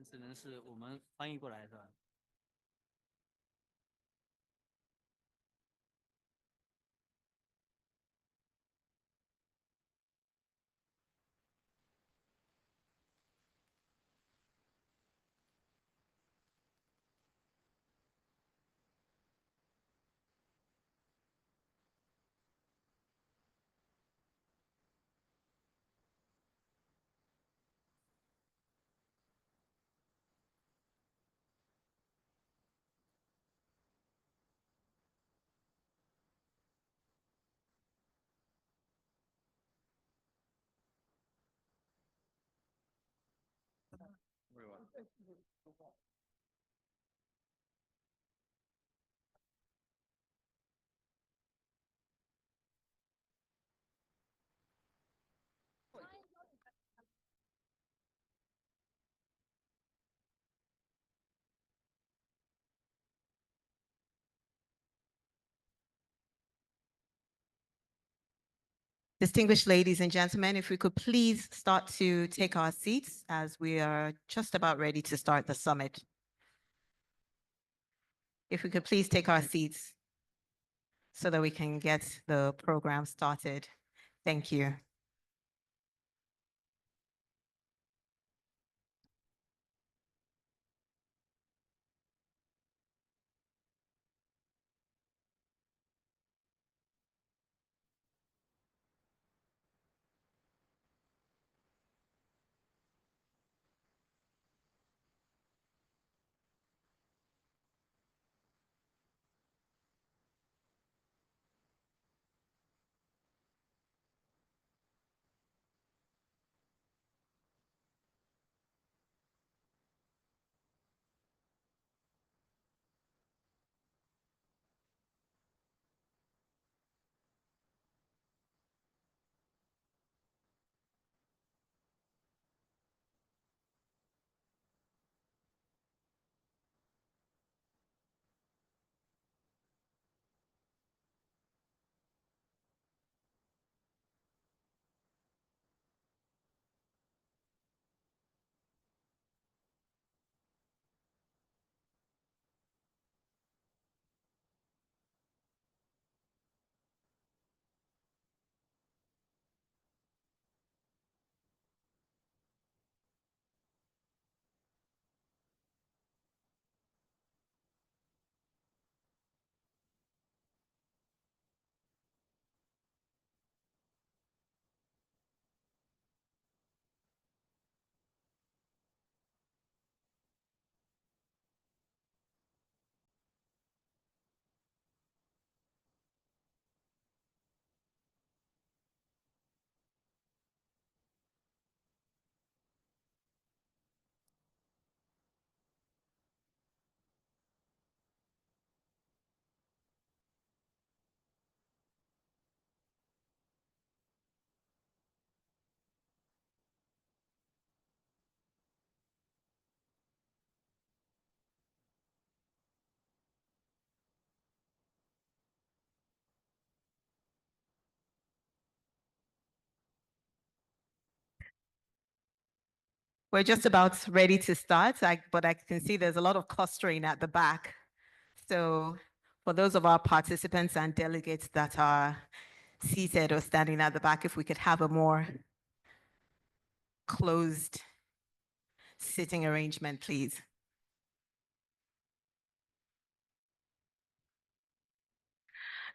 只能是我们翻译过来是吧？ Distinguished ladies and gentlemen, if we could please start to take our seats as we are just about ready to start the summit. If we could please take our seats so that we can get the program started. Thank you. We're just about ready to start, but I can see there's a lot of clustering at the back. So for those of our participants and delegates that are seated or standing at the back, if we could have a more closed sitting arrangement, please.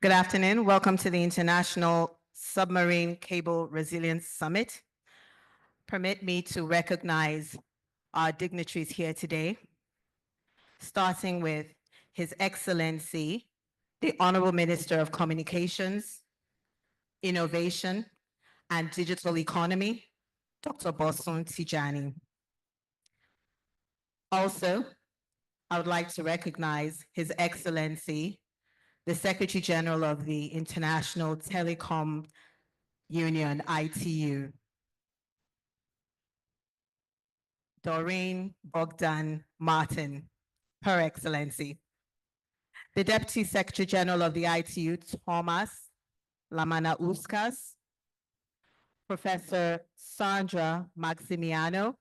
Good afternoon. Welcome to the International Submarine Cable Resilience Summit. Permit me to recognize our dignitaries here today, starting with His Excellency, the Honorable Minister of Communications, Innovation, and Digital Economy, Dr. Bosun Tijani. Also, I would like to recognize His Excellency, the Secretary General of the International Telecom Union, ITU, Doreen Bogdan Martin, Her Excellency. The Deputy Secretary General of the ITU, Thomas Lamanauskas, Professor Sandra Maximiano,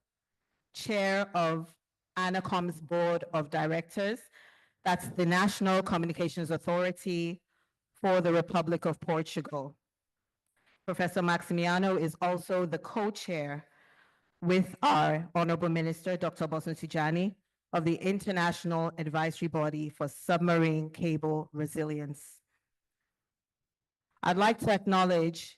Chair of ANACOM's Board of Directors. That's the National Communications Authority for the Republic of Portugal. Professor Maximiano is also the co-chair with our Honorable Minister, Dr. Bosun Tijani, of the International Advisory Body for Submarine Cable Resilience. I'd like to acknowledge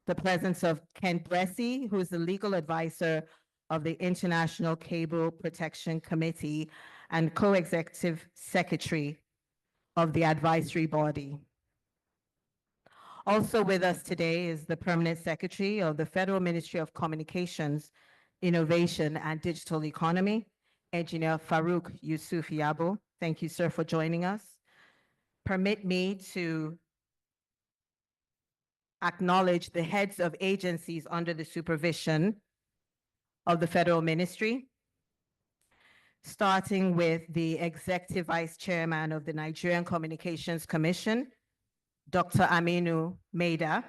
the presence of Ken Bressi, who is the legal advisor of the International Cable Protection Committee and co-executive secretary of the advisory body. Also with us today is the permanent secretary of the Federal Ministry of Communications, Innovation and Digital Economy, Engineer Farouk Yusuf Yabo. Thank you, sir, for joining us. Permit me to acknowledge the heads of agencies under the supervision of the Federal Ministry, starting with the Executive Vice Chairman of the Nigerian Communications Commission, Dr. Aminu Maida,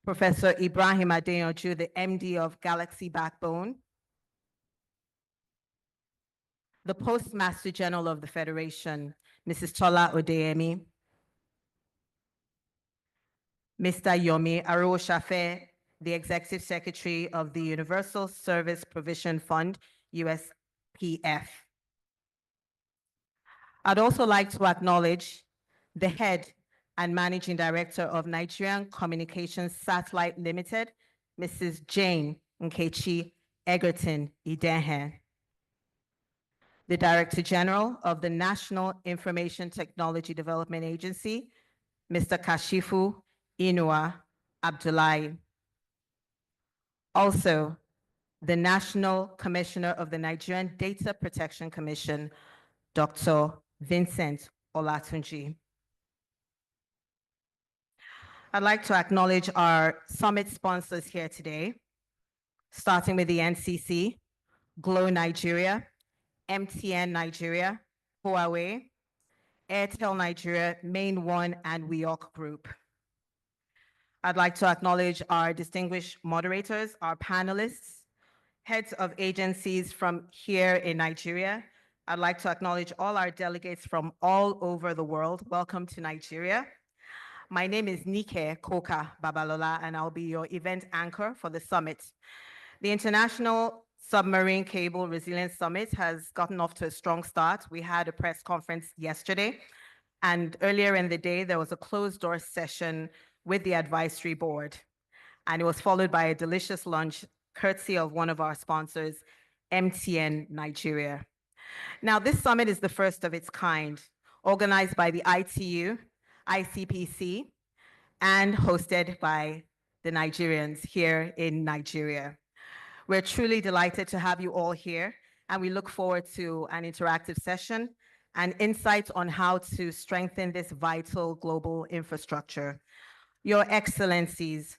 Professor Ibrahim Adeyanju, the MD of Galaxy Backbone, the Postmaster General of the Federation, Mrs. Tola Odeyemi, Mr. Yomi Aroshafe, the Executive Secretary of the Universal Service Provision Fund, USPF. I'd also like to acknowledge the head and managing director of Nigerian Communications Satellite Limited, Mrs. Jane Nkechi Egerton Idenhe, the Director General of the National Information Technology Development Agency, Mr. Kashifu Inua Abdullahi. Also, the National Commissioner of the Nigerian Data Protection Commission, Dr. Vincent Olatunji. I'd like to acknowledge our summit sponsors here today, starting with the NCC, Glow Nigeria, MTN Nigeria, Huawei, Airtel Nigeria, Main One, and WeOk Group. I'd like to acknowledge our distinguished moderators, our panelists, heads of agencies from here in Nigeria. I'd like to acknowledge all our delegates from all over the world. Welcome to Nigeria. My name is Nike Koka Babalola, and I'll be your event anchor for the summit. The International Submarine Cable Resilience Summit has gotten off to a strong start. We had a press conference yesterday, and earlier in the day, there was a closed-door session with the advisory board, and it was followed by a delicious lunch courtesy of one of our sponsors, MTN Nigeria. Now, this summit is the first of its kind, organized by the ITU, ICPC, and hosted by the Nigerians here in Nigeria. We're truly delighted to have you all here, and we look forward to an interactive session and insights on how to strengthen this vital global infrastructure. Your Excellencies,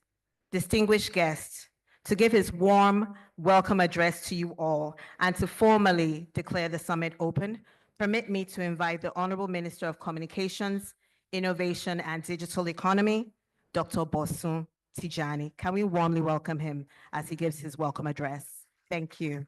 distinguished guests, to give his warm welcome address to you all and to formally declare the summit open, permit me to invite the Honorable Minister of Communications, Innovation and Digital Economy, Dr. Bosun Tijani. Can we warmly welcome him as he gives his welcome address? Thank you.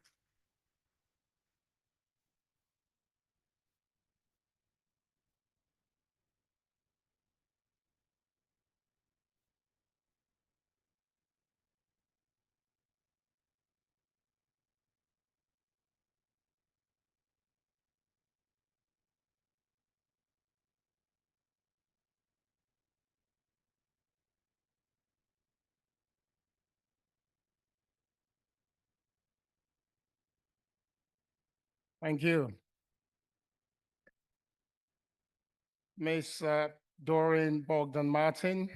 Thank you. Ms. Doreen Bogdan-Martin,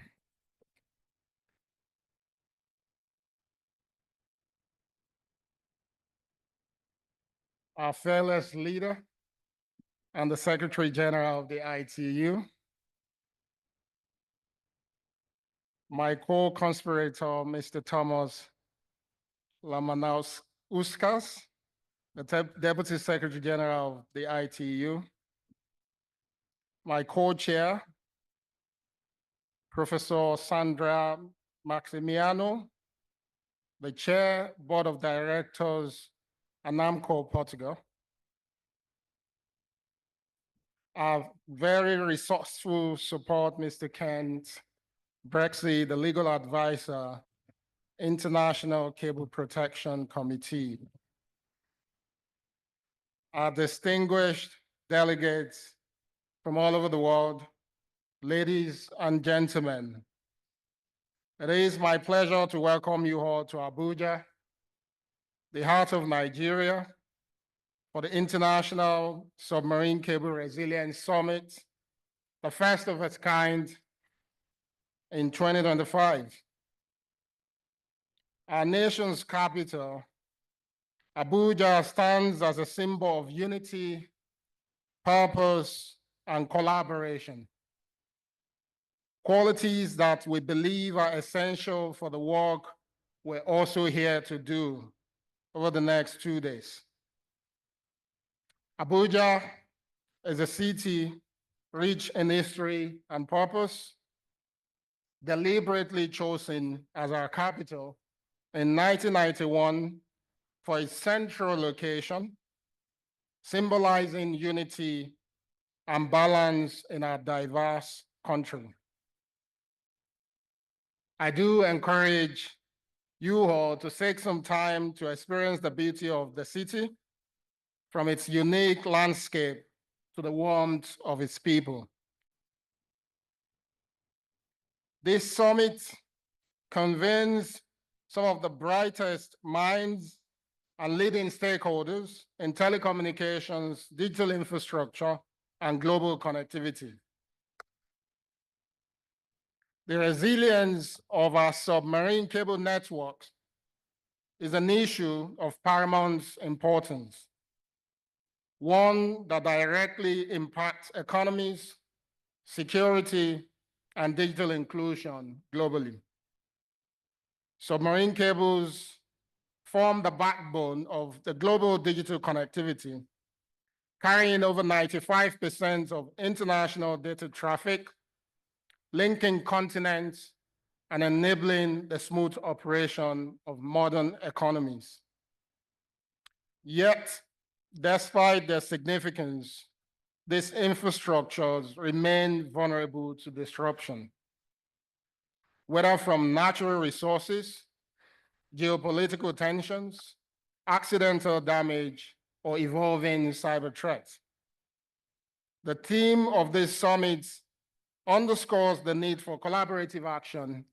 our fearless leader and the Secretary General of the ITU, my co-conspirator, Mr. Thomas Lamanauskas, the Deputy Secretary General of the ITU, my co-chair, Professor Sandra Maximiano, the Chair, Board of Directors, and Namco Portugal. Our very resourceful support, Mr. Kent Brexley, the legal advisor, International Cable Protection Committee. Our distinguished delegates from all over the world, ladies and gentlemen, it is my pleasure to welcome you all to Abuja, the heart of Nigeria, for the International Submarine Cable Resilience Summit, the first of its kind in 2025. Our nation's capital, Abuja, stands as a symbol of unity, purpose, and collaboration, qualities that we believe are essential for the work we're also here to do over the next 2 days. Abuja is a city rich in history and purpose, deliberately chosen as our capital in 1991 for its central location, symbolizing unity and balance in our diverse country. I do encourage you all to take some time to experience the beauty of the city, from its unique landscape to the warmth of its people. This summit convenes some of the brightest minds and leading stakeholders in telecommunications, digital infrastructure, and global connectivity. The resilience of our submarine cable networks is an issue of paramount importance, one that directly impacts economies, security, and digital inclusion globally. Submarine cables form the backbone of the global digital connectivity, carrying over 95% of international data traffic, linking continents, and enabling the smooth operation of modern economies. Yet, despite their significance, these infrastructures remain vulnerable to disruption, whether from natural resources, geopolitical tensions, accidental damage, or evolving cyber threats. The theme of this summit underscores the need for collaborative action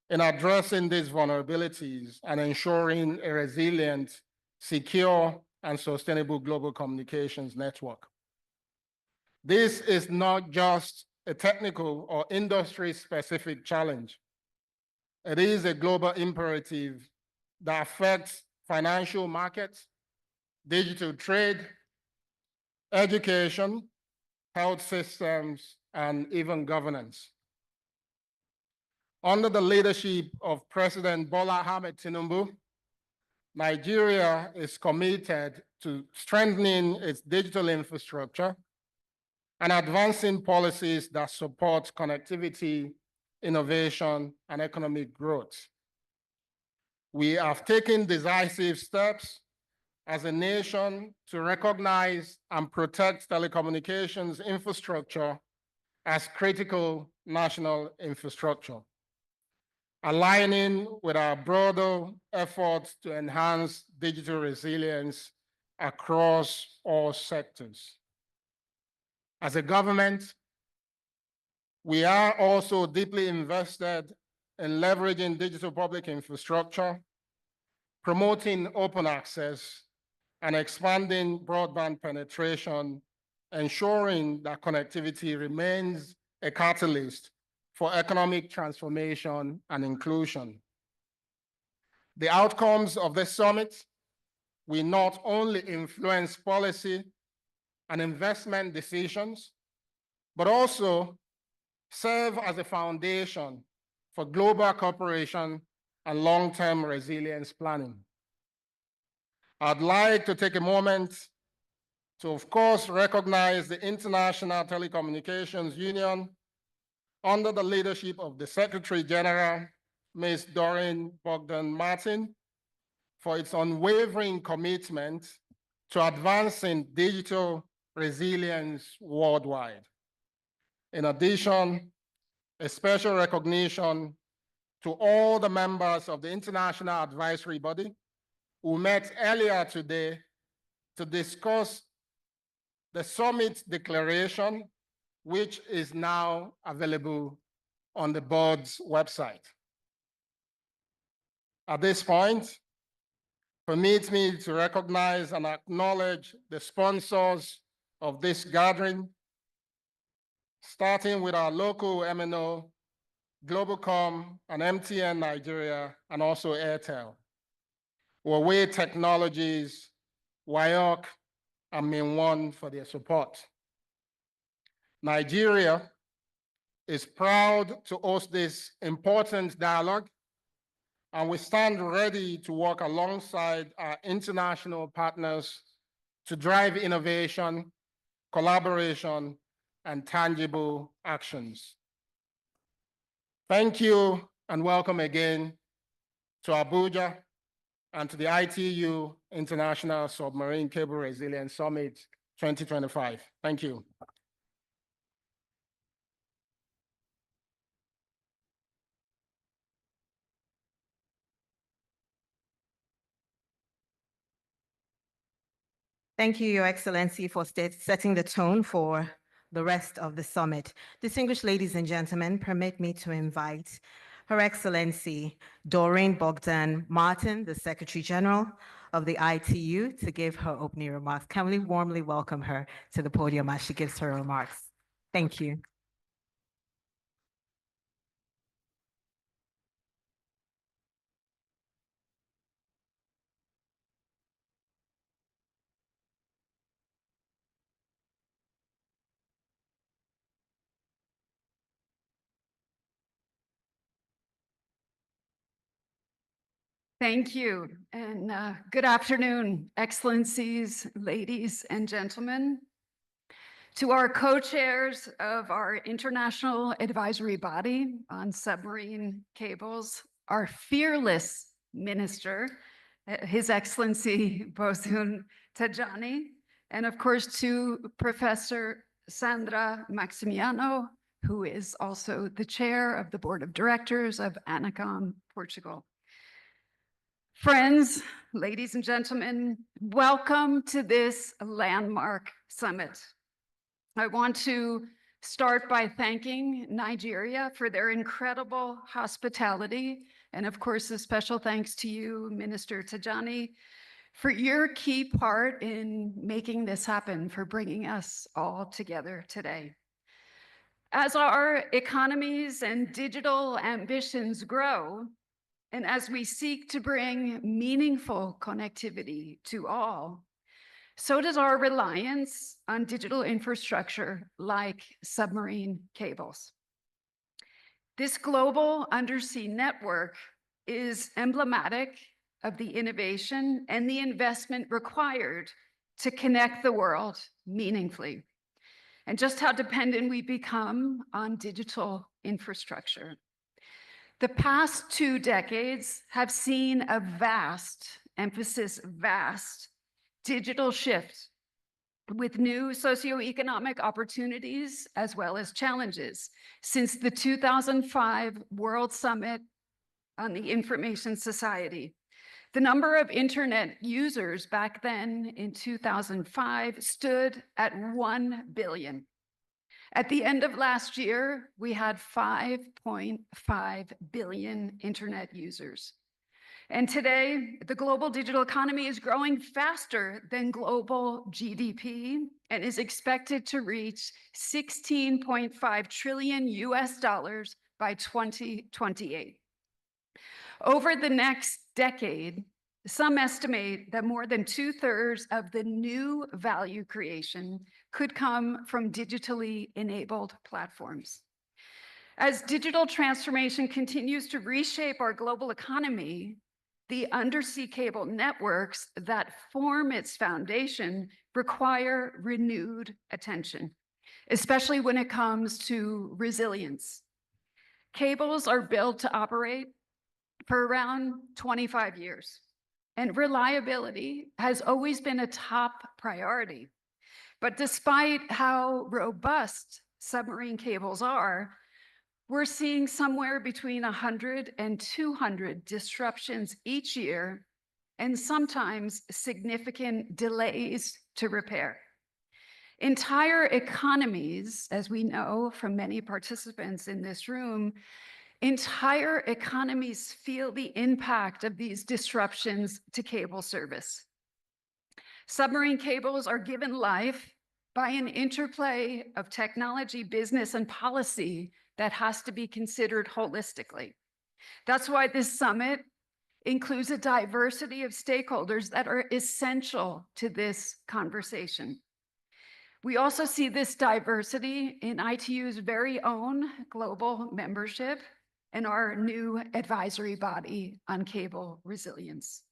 in addressing these vulnerabilities and ensuring a resilient, secure, and sustainable global communications network. This is not just a technical or industry-specific challenge. It is a global imperative that affects financial markets, digital trade, education, health systems, and even governance. Under the leadership of President Bola Ahmed Tinubu, Nigeria is committed to strengthening its digital infrastructure and advancing policies that support connectivity, innovation, and economic growth. We have taken decisive steps as a nation to recognize and protect telecommunications infrastructure as critical national infrastructure, aligning with our broader efforts to enhance digital resilience across all sectors. As a government, we are also deeply invested in leveraging digital public infrastructure, promoting open access, and expanding broadband penetration, ensuring that connectivity remains a catalyst for economic transformation and inclusion. The outcomes of this summit will not only influence policy and investment decisions, but also serve as a foundation for global cooperation and long-term resilience planning. I'd like to take a moment to, of course, recognize the International Telecommunications Union under the leadership of the Secretary General, Ms. Doreen Bogdan Martin, for its unwavering commitment to advancing digital resilience worldwide. In addition, a special recognition to all the members of the International Advisory Body who met earlier today to discuss the summit declaration, which is now available on the board's website. At this point, permit me to recognize and acknowledge the sponsors of this gathering, starting with our local MNO, Globalcom and MTN Nigeria, and also Airtel, Huawei Technologies, WIOC, and Minwon for their support. Nigeria is proud to host this important dialogue, and we stand ready to work alongside our international partners to drive innovation, collaboration, and tangible actions. Thank you and welcome again to Abuja and to the ITU International Submarine Cable Resilience Summit 2025. Thank you. Thank you, Your Excellency, for setting the tone for the rest of the summit. Distinguished ladies and gentlemen, permit me to invite Her Excellency Doreen Bogdan Martin, the Secretary General of the ITU, to give her opening remarks. Can we warmly welcome her to the podium as she gives her remarks? Thank you. Thank you, and good afternoon, excellencies, ladies and gentlemen. To our co-chairs of our International Advisory Body on Submarine Cables, our fearless minister, His Excellency Bosun Tajani, and of course to Professor Sandra Maximiano, who is also the chair of the Board of Directors of ANACOM Portugal. Friends, ladies and gentlemen, welcome to this landmark summit. I want to start by thanking Nigeria for their incredible hospitality, and of course, a special thanks to you, Minister Tajani, for your key part in making this happen, for bringing us all together today. As our economies and digital ambitions grow, and as we seek to bring meaningful connectivity to all, so does our reliance on digital infrastructure like submarine cables. This global undersea network is emblematic of the innovation and the investment required to connect the world meaningfully, and just how dependent we become on digital infrastructure. The past 2 decades have seen a vast, emphasis vast, digital shift with new socioeconomic opportunities as well as challenges since the 2005 World Summit on the Information Society. The number of internet users back then in 2005 stood at 1 billion. At the end of last year, we had 5.5 billion internet users. And today, the global digital economy is growing faster than global GDP and is expected to reach $16.5 trillion by 2028. Over the next decade, some estimate that more than 2/3 of the new value creation could come from digitally enabled platforms. As digital transformation continues to reshape our global economy, the undersea cable networks that form its foundation require renewed attention, especially when it comes to resilience. Cables are built to operate for around 25 years. and reliability has always been a top priority. But despite how robust submarine cables are, we're seeing somewhere between 100 and 200 disruptions each year, and sometimes significant delays to repair. Entire economies, as we know from many participants in this room, entire economies feel the impact of these disruptions to cable service. Submarine cables are given life by an interplay of technology, business, and policy that has to be considered holistically. That's why this summit includes a diversity of stakeholders that are essential to this conversation. We also see this diversity in ITU's very own global membership and our new advisory body on cable resilience.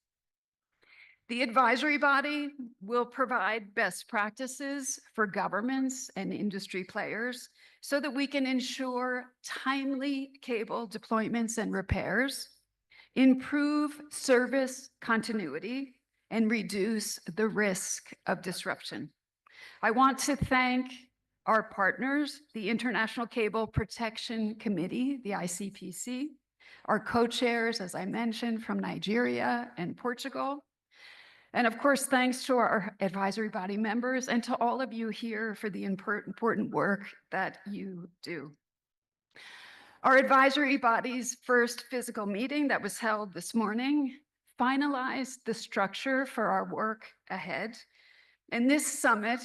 The advisory body will provide best practices for governments and industry players so that we can ensure timely cable deployments and repairs, improve service continuity, and reduce the risk of disruption. I want to thank our partners, the International Cable Protection Committee, the ICPC, our co-chairs, as I mentioned, from Nigeria and Portugal. And of course, thanks to our advisory body members and to all of you here for the important work that you do. Our advisory body's first physical meeting that was held this morning finalized the structure for our work ahead. And this summit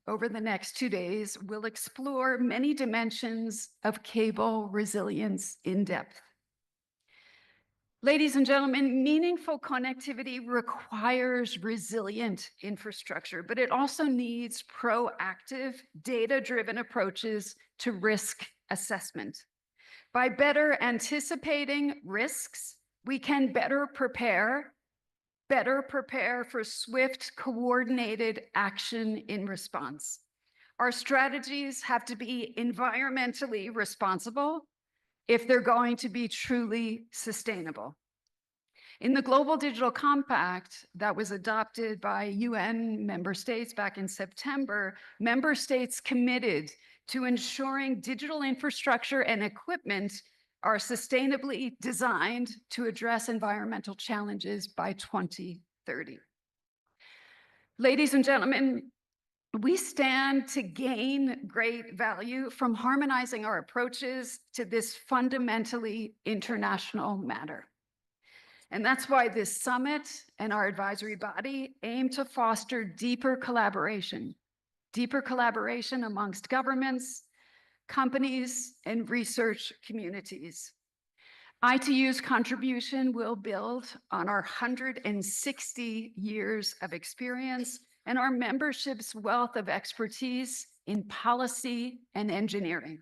over the next 2 days will explore many dimensions of cable resilience in depth. Ladies and gentlemen, meaningful connectivity requires resilient infrastructure, but it also needs proactive, data-driven approaches to risk assessment. By better anticipating risks, we can better prepare for swift, coordinated action in response. Our strategies have to be environmentally responsible if they're going to be truly sustainable. In the Global Digital Compact that was adopted by UN member states back in September, member states committed to ensuring digital infrastructure and equipment are sustainably designed to address environmental challenges by 2030. Ladies and gentlemen, we stand to gain great value from harmonizing our approaches to this fundamentally international matter. And that's why this summit and our advisory body aim to foster deeper collaboration amongst governments, companies, and research communities. ITU's contribution will build on our 160 years of experience and our membership's wealth of expertise in policy and engineering.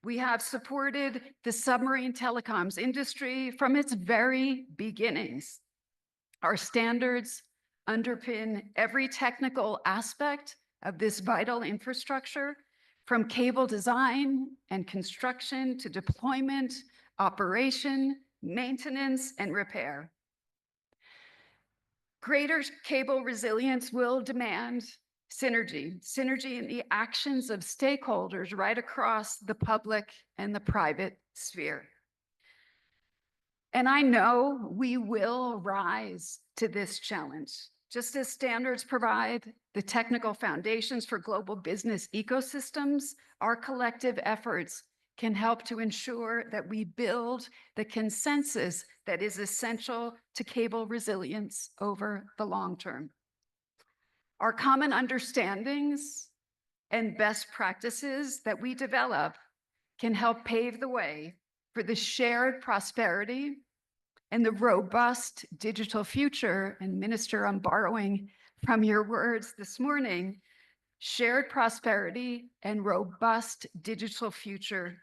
We have supported the submarine telecoms industry from its very beginnings. Our standards underpin every technical aspect of this vital infrastructure, from cable design and construction to deployment, operation, maintenance, and repair. Greater cable resilience will demand synergy in the actions of stakeholders right across the public and the private sphere. And I know we will rise to this challenge. Just as standards provide the technical foundations for global business ecosystems, our collective efforts can help to ensure that we build the consensus that is essential to cable resilience over the long term. Our common understandings and best practices that we develop can help pave the way for the shared prosperity and the robust digital future. And Minister, I'm borrowing from your words this morning, shared prosperity and robust digital future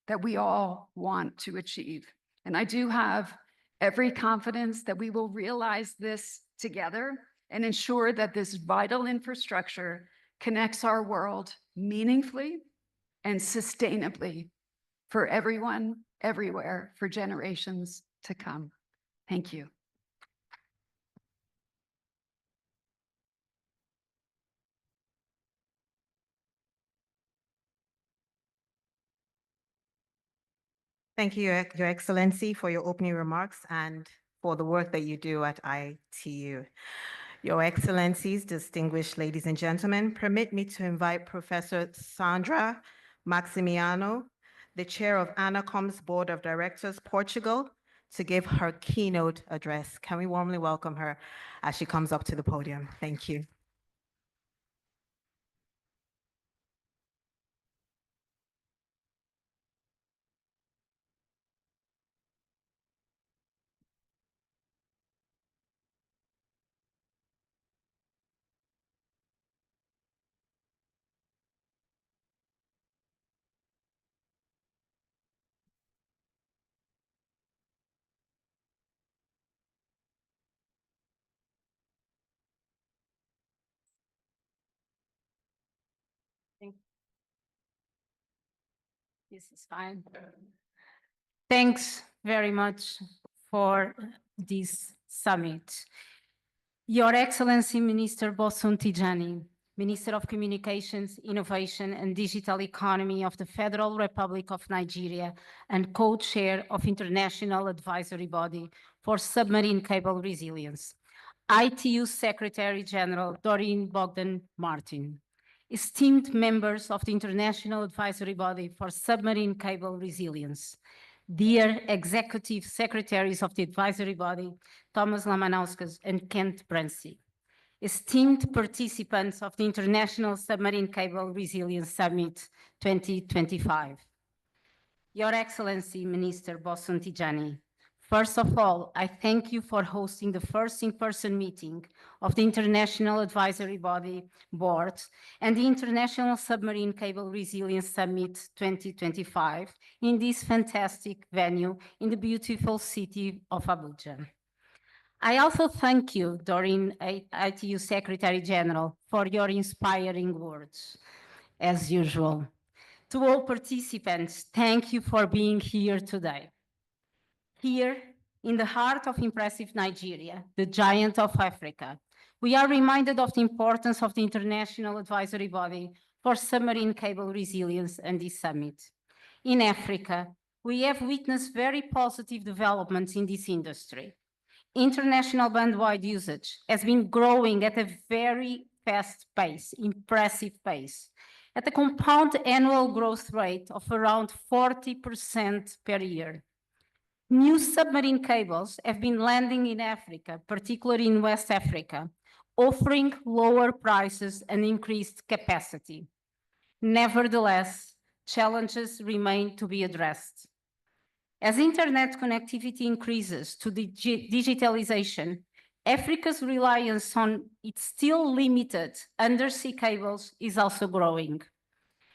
that we all want to achieve. And I do have every confidence that we will realize this together and ensure that this vital infrastructure connects our world meaningfully and sustainably for everyone, everywhere, for generations to come. Thank you. Thank you, Your Excellency, for your opening remarks and for the work that you do at ITU. Your Excellencies, distinguished ladies and gentlemen, permit me to invite Professor Sandra Maximiano, the chair of ANACOM's Board of Directors, Portugal, to give her keynote address. Can we warmly welcome her as she comes up to the podium? Thank you. This is fine. Thanks very much for this summit. Your Excellency, Minister Bosun Tijani, Minister of Communications, Innovation and Digital Economy of the Federal Republic of Nigeria and co-chair of International Advisory Body for Submarine Cable Resilience, ITU Secretary General Doreen Bogdan Martin, esteemed members of the International Advisory Body for Submarine Cable Resilience, dear executive secretaries of the advisory body, Thomas Lamanauskas and Kent Brancy, esteemed participants of the International Submarine Cable Resilience Summit 2025. Your Excellency, Minister Bosun Tijani, first of all, I thank you for hosting the first in-person meeting of the International Advisory Body Board and the International Submarine Cable Resilience Summit 2025 in this fantastic venue in the beautiful city of Abuja. I also thank you, Doreen, ITU Secretary General, for your inspiring words, as usual. To all participants, thank you for being here today. Here, in the heart of impressive Nigeria, the giant of Africa, we are reminded of the importance of the International Advisory Body for Submarine Cable Resilience and this summit. In Africa, we have witnessed very positive developments in this industry. International band-wide usage has been growing at a very fast pace, impressive pace, at a compound annual growth rate of around 40% per year. New submarine cables have been landing in Africa, particularly in West Africa, offering lower prices and increased capacity. Nevertheless, challenges remain to be addressed. As internet connectivity increases to digitalization, Africa's reliance on its still limited undersea cables is also growing.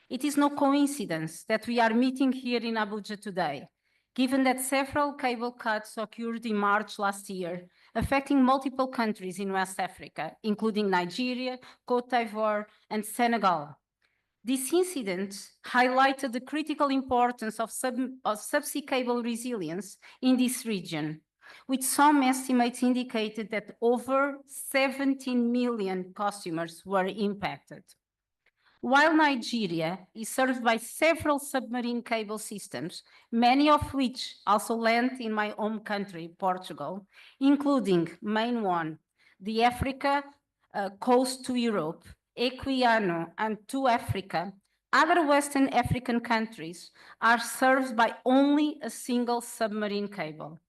It is no coincidence that we are meeting here in Abuja today, given that several cable cuts occurred in March last year, affecting multiple countries in West Africa, including Nigeria, Côte d'Ivoire, and Senegal. This incident highlighted the critical importance of subsea cable resilience in this region, with some estimates indicated that over 17 million customers were impacted. While Nigeria is served by several submarine cable systems, many of which also land in my home country, Portugal, including main one, the Africa coast to Europe, Equiano, and to Africa, other Western African countries are served by only a single submarine cable.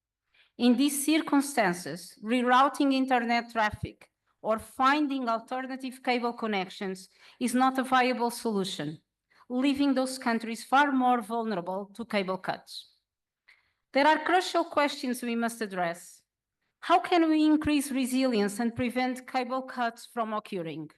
In these circumstances, rerouting internet traffic or finding alternative cable connections is not a viable solution, leaving those countries far more vulnerable to cable cuts. There are crucial questions we must address. How can we increase resilience and prevent cable cuts from occurring?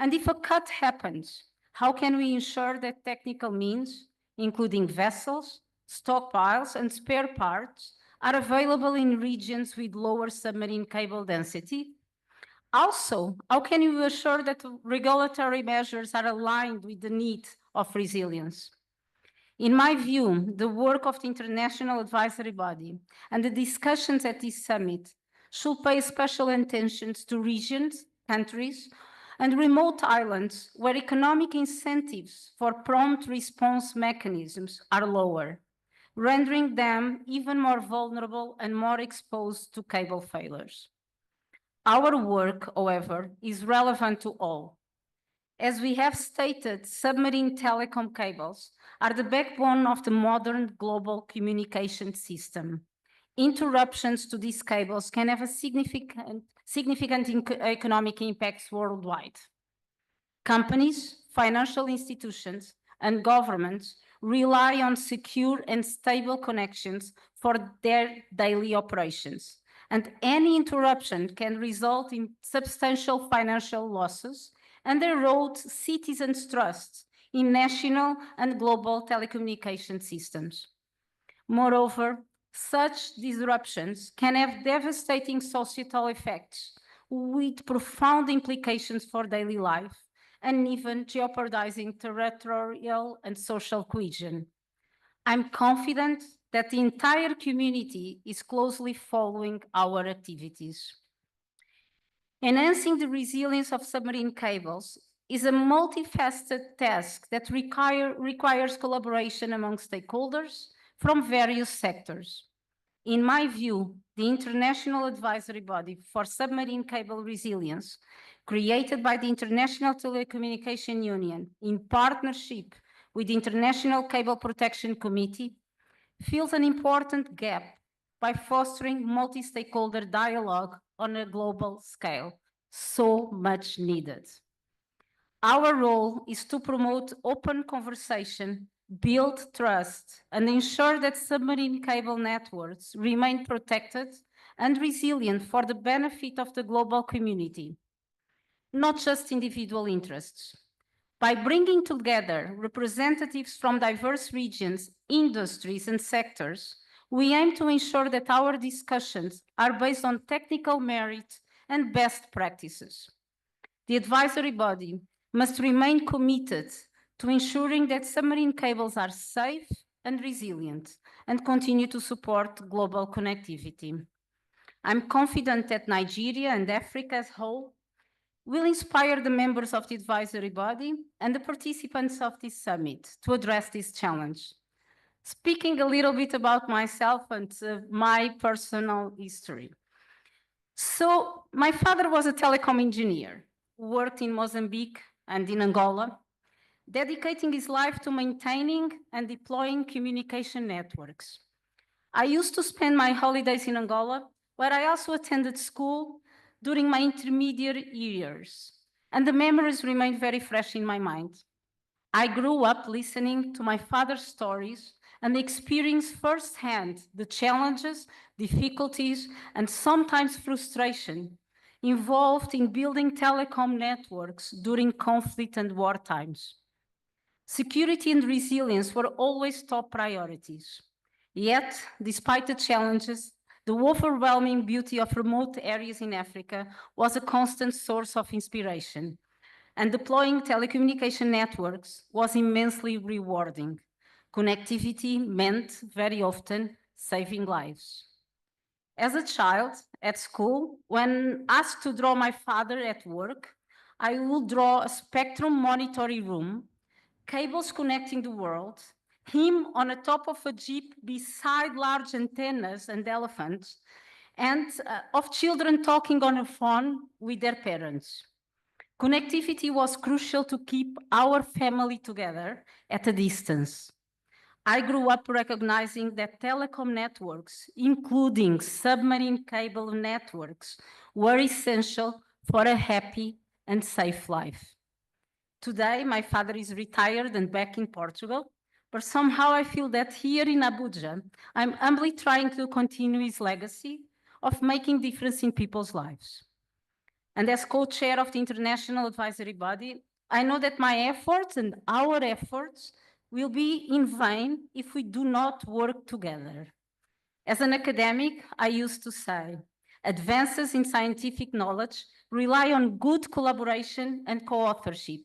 And if a cut happens, how can we ensure that technical means, including vessels, stockpiles, and spare parts, are available in regions with lower submarine cable density? Also, how can you assure that regulatory measures are aligned with the need of resilience? In my view, the work of the International Advisory Body and the discussions at this summit should pay special attention to regions, countries, and remote islands where economic incentives for prompt response mechanisms are lower. rendering them even more vulnerable and more exposed to cable failures. Our work, however, is relevant to all. As we have stated, submarine telecom cables are the backbone of the modern global communication system. Interruptions to these cables can have a significant economic impacts worldwide. Companies, financial institutions, and governments rely on secure and stable connections for their daily operations, and any interruption can result in substantial financial losses and erode citizens' trust in national and global telecommunication systems. Moreover, such disruptions can have devastating societal effects with profound implications for daily life and even jeopardizing territorial and social cohesion. I'm confident that the entire community is closely following our activities. Enhancing the resilience of submarine cables is a multifaceted task that requires collaboration among stakeholders from various sectors. In my view, the International Advisory Body for Submarine Cable Resilience, created by the International Telecommunication Union in partnership with the International Cable Protection Committee, fills an important gap by fostering multi-stakeholder dialogue on a global scale, so much needed. Our role is to promote open conversation, build trust, and ensure that submarine cable networks remain protected and resilient for the benefit of the global community, not just individual interests. By bringing together representatives from diverse regions, industries, and sectors, we aim to ensure that our discussions are based on technical merit and best practices. The advisory body must remain committed to ensuring that submarine cables are safe and resilient and continue to support global connectivity. I'm confident that Nigeria and Africa as a whole will inspire the members of the advisory body and the participants of this summit to address this challenge. Speaking a little bit about myself and my personal history. So my father was a telecom engineer, worked in Mozambique and in Angola, dedicating his life to maintaining and deploying communication networks. I used to spend my holidays in Angola, where I also attended school during my intermediate years, and the memories remain very fresh in my mind. I grew up listening to my father's stories and experienced firsthand the challenges, difficulties, and sometimes frustration involved in building telecom networks during conflict and war times. Security and resilience were always top priorities. Yet, despite the challenges, the overwhelming beauty of remote areas in Africa was a constant source of inspiration, and deploying telecommunication networks was immensely rewarding. Connectivity meant very often saving lives. As a child at school, when asked to draw my father at work, I would draw a spectrum monitoring room, cables connecting the world, him on the top of a jeep beside large antennas and elephants, and of children talking on a phone with their parents. Connectivity was crucial to keep our family together at a distance. I grew up recognizing that telecom networks, including submarine cable networks, were essential for a happy and safe life. Today, my father is retired and back in Portugal, but somehow I feel that here in Abuja, I'm humbly trying to continue his legacy of making difference in people's lives. And as co-chair of the International Advisory Body, I know that my efforts and our efforts will be in vain if we do not work together. As an academic, I used to say, advances in scientific knowledge rely on good collaboration and co-authorship.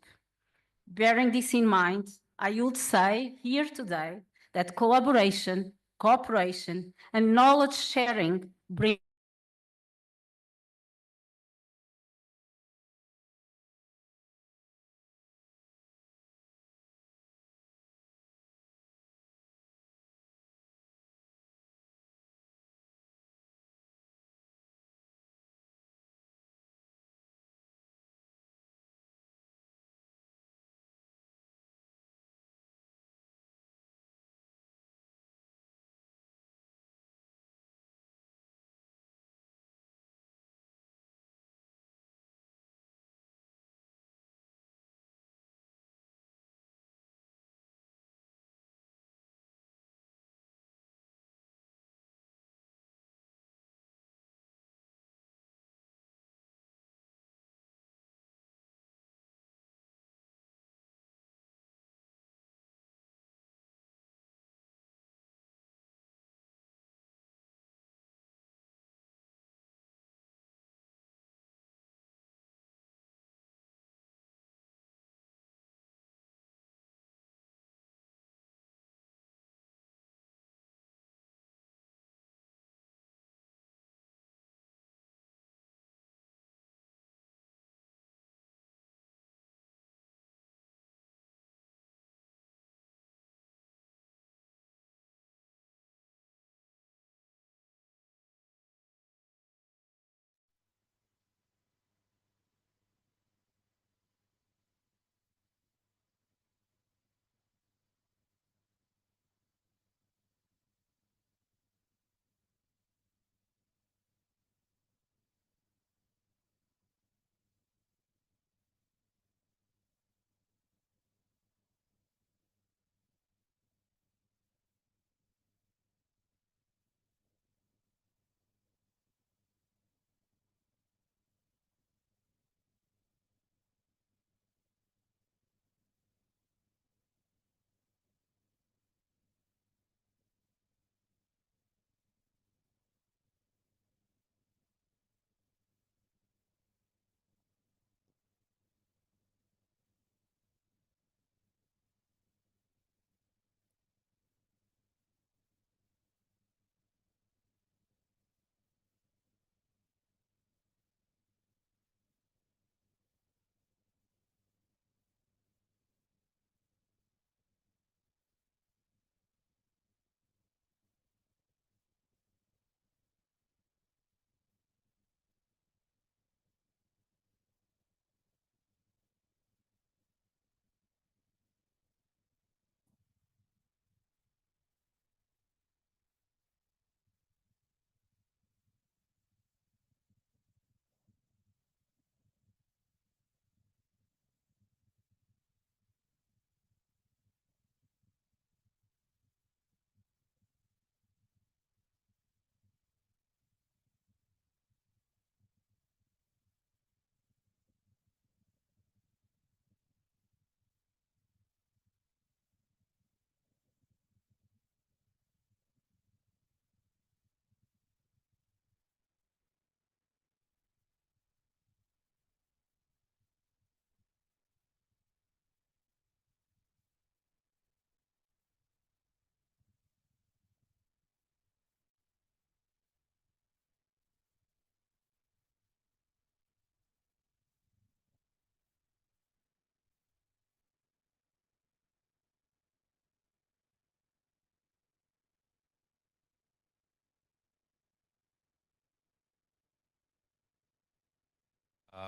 Bearing this in mind, I would say here today that collaboration, cooperation, and knowledge sharing bring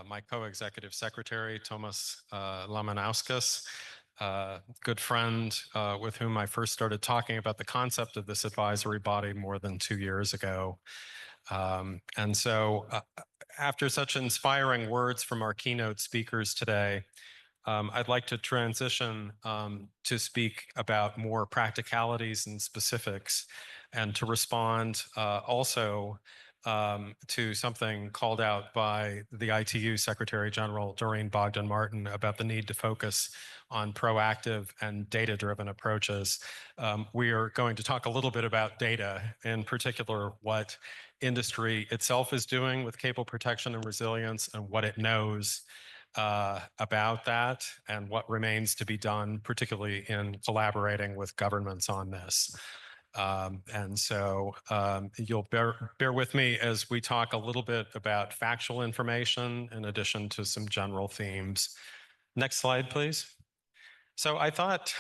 my co-executive secretary, Thomas Lamanauskas, good friend with whom I first started talking about the concept of this advisory body more than 2 years ago. And so after such inspiring words from our keynote speakers today, I'd like to transition to speak about more practicalities and specifics, and to respond also to something called out by the ITU Secretary General Doreen Bogdan-Martin about the need to focus on proactive and data-driven approaches. We are going to talk a little bit about data, in particular what industry itself is doing with cable protection and resilience and what it knows about that and what remains to be done, particularly in collaborating with governments on this. And so you'll bear with me as we talk a little bit about factual information in addition to some general themes. Next slide, please. So I thought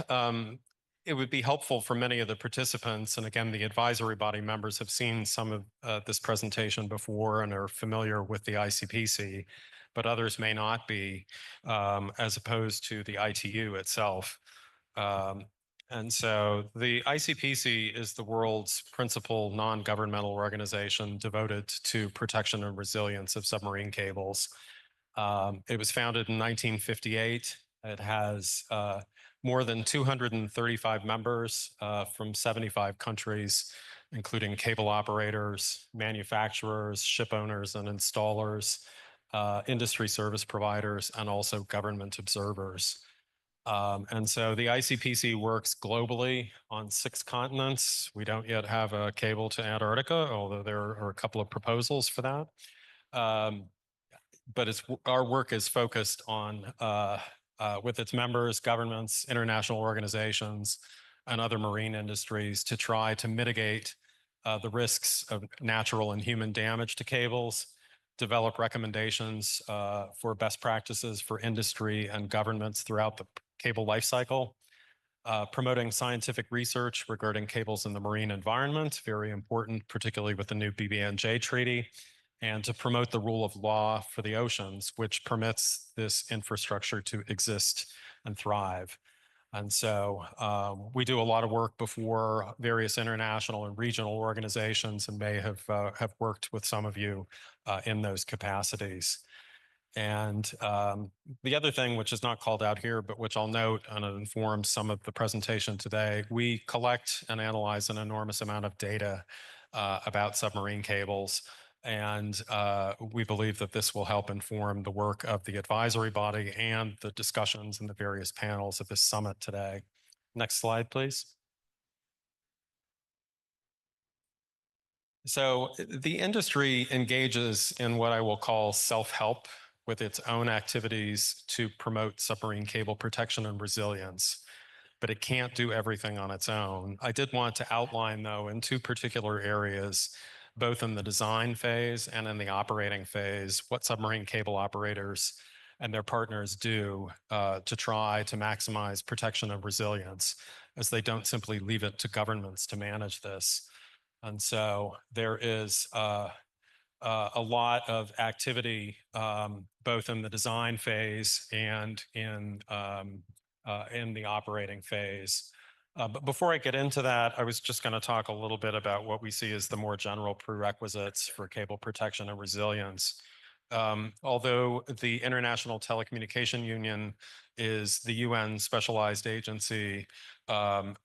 it would be helpful for many of the participants, and again, the advisory body members have seen some of this presentation before and are familiar with the ICPC, but others may not be, as opposed to the ITU itself. And so the ICPC is the world's principal non-governmental organization devoted to protection and resilience of submarine cables. It was founded in 1958. It has more than 235 members from 75 countries, including cable operators, manufacturers, ship owners and installers, industry service providers, and also government observers. And so the ICPC works globally on 6 continents. We don't yet have a cable to Antarctica, although there are a couple of proposals for that. But our work is focused on, with its members, governments, international organizations, and other marine industries to try to mitigate the risks of natural and human damage to cables, develop recommendations for best practices for industry and governments throughout the cable lifecycle, promoting scientific research regarding cables in the marine environment, very important, particularly with the new BBNJ treaty, and to promote the rule of law for the oceans, which permits this infrastructure to exist and thrive. And so we do a lot of work before various international and regional organizations, and may have worked with some of you in those capacities. And the other thing, which is not called out here, but which I'll note and it informs some of the presentation today, we collect and analyze an enormous amount of data about submarine cables. And we believe that this will help inform the work of the advisory body and the discussions in the various panels of this summit today. Next slide, please. So the industry engages in what I will call self-help with its own activities to promote submarine cable protection and resilience, but it can't do everything on its own. I did want to outline, though, in 2 particular areas, both in the design phase and in the operating phase, what submarine cable operators and their partners do to try to maximize protection and resilience, as they don't simply leave it to governments to manage this. And so there is a lot of activity, both in the design phase and in the operating phase. But before I get into that, I was just going to talk a little bit about what we see as the more general prerequisites for cable protection and resilience. Although the International Telecommunication Union is the UN specialized agency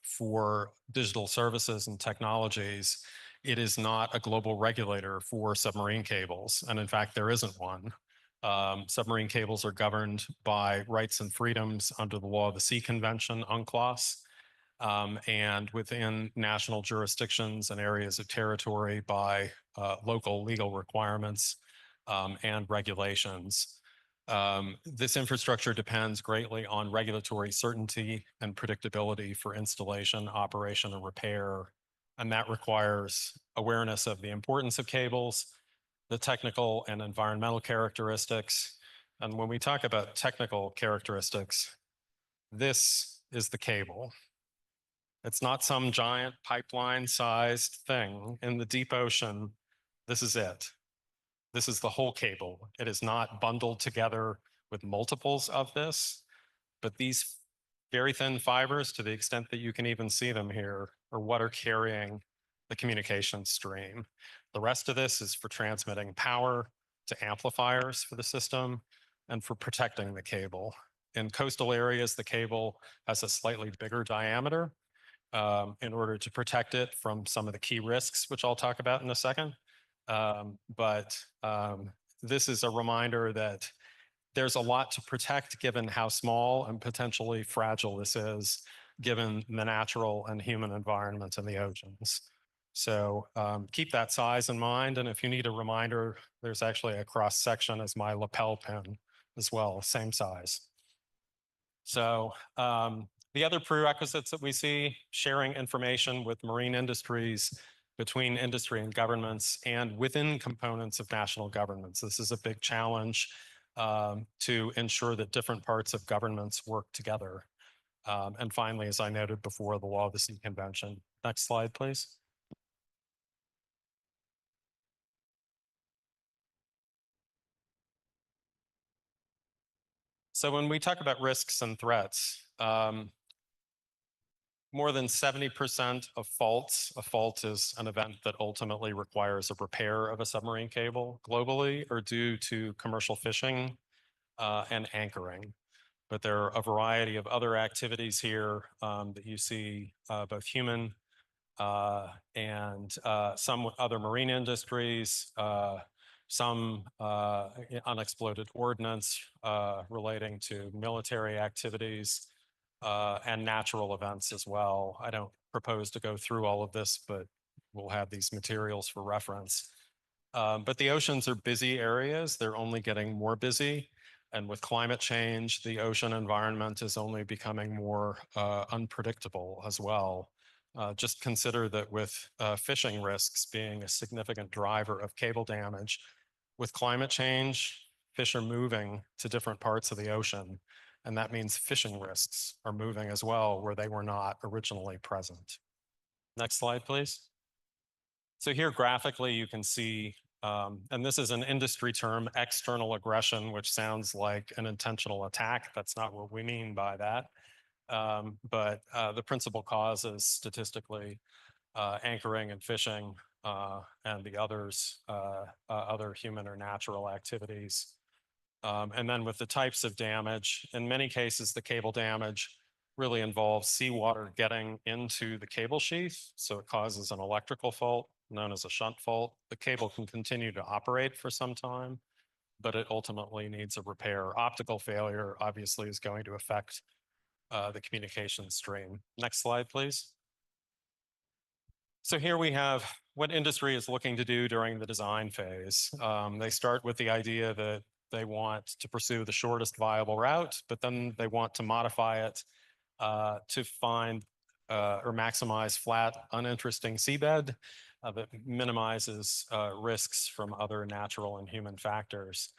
for digital services and technologies, it is not a global regulator for submarine cables. And in fact, there isn't one. Submarine cables are governed by rights and freedoms under the Law of the Sea Convention, UNCLOS, and within national jurisdictions and areas of territory by local legal requirements and regulations. This infrastructure depends greatly on regulatory certainty and predictability for installation, operation, and repair. And that requires awareness of the importance of cables, the technical and environmental characteristics. And when we talk about technical characteristics, this is the cable. It's not some giant pipeline-sized thing in the deep ocean. This is it. This is the whole cable. It is not bundled together with multiples of this, but these very thin fibers, to the extent that you can even see them here, are what are carrying the communication stream. The rest of this is for transmitting power to amplifiers for the system and for protecting the cable. In coastal areas, the cable has a slightly bigger diameter in order to protect it from some of the key risks, which I'll talk about in a second. This is a reminder that there's a lot to protect given how small and potentially fragile this is, given the natural and human environments in the oceans. So keep that size in mind. And if you need a reminder, there's actually a cross section as my lapel pin as well, same size. So the other prerequisites that we see, sharing information with marine industries, between industry and governments, and within components of national governments. This is a big challenge to ensure that different parts of governments work together. And finally, as I noted before, the Law of the Sea Convention. Next slide, please. So when we talk about risks and threats, more than 70% of faults, a fault is an event that ultimately requires a repair of a submarine cable globally, are due to commercial fishing and anchoring. But there are a variety of other activities here that you see, both human and some other marine industries, some unexploded ordnance relating to military activities, and natural events as well. I don't propose to go through all of this, but we'll have these materials for reference. But the oceans are busy areas. They're only getting more busy. And with climate change, the ocean environment is only becoming more unpredictable as well. Just consider that with fishing risks being a significant driver of cable damage, with climate change, fish are moving to different parts of the ocean. And that means fishing risks are moving as well, where they were not originally present. Next slide, please. So here graphically, you can see, and this is an industry term, external aggression, which sounds like an intentional attack. That's not what we mean by that. But the principal cause is statistically anchoring and fishing and the others, other human or natural activities. And then with the types of damage, in many cases, the cable damage really involves seawater getting into the cable sheath. So it causes an electrical fault known as a shunt fault. The cable can continue to operate for some time, but it ultimately needs a repair. Optical failure obviously is going to affect the communication stream. Next slide, please. So here we have what industry is looking to do during the design phase. They start with the idea that they want to pursue the shortest viable route, but then they want to modify it to find or maximize flat, uninteresting seabed that minimizes risks from other natural and human factors.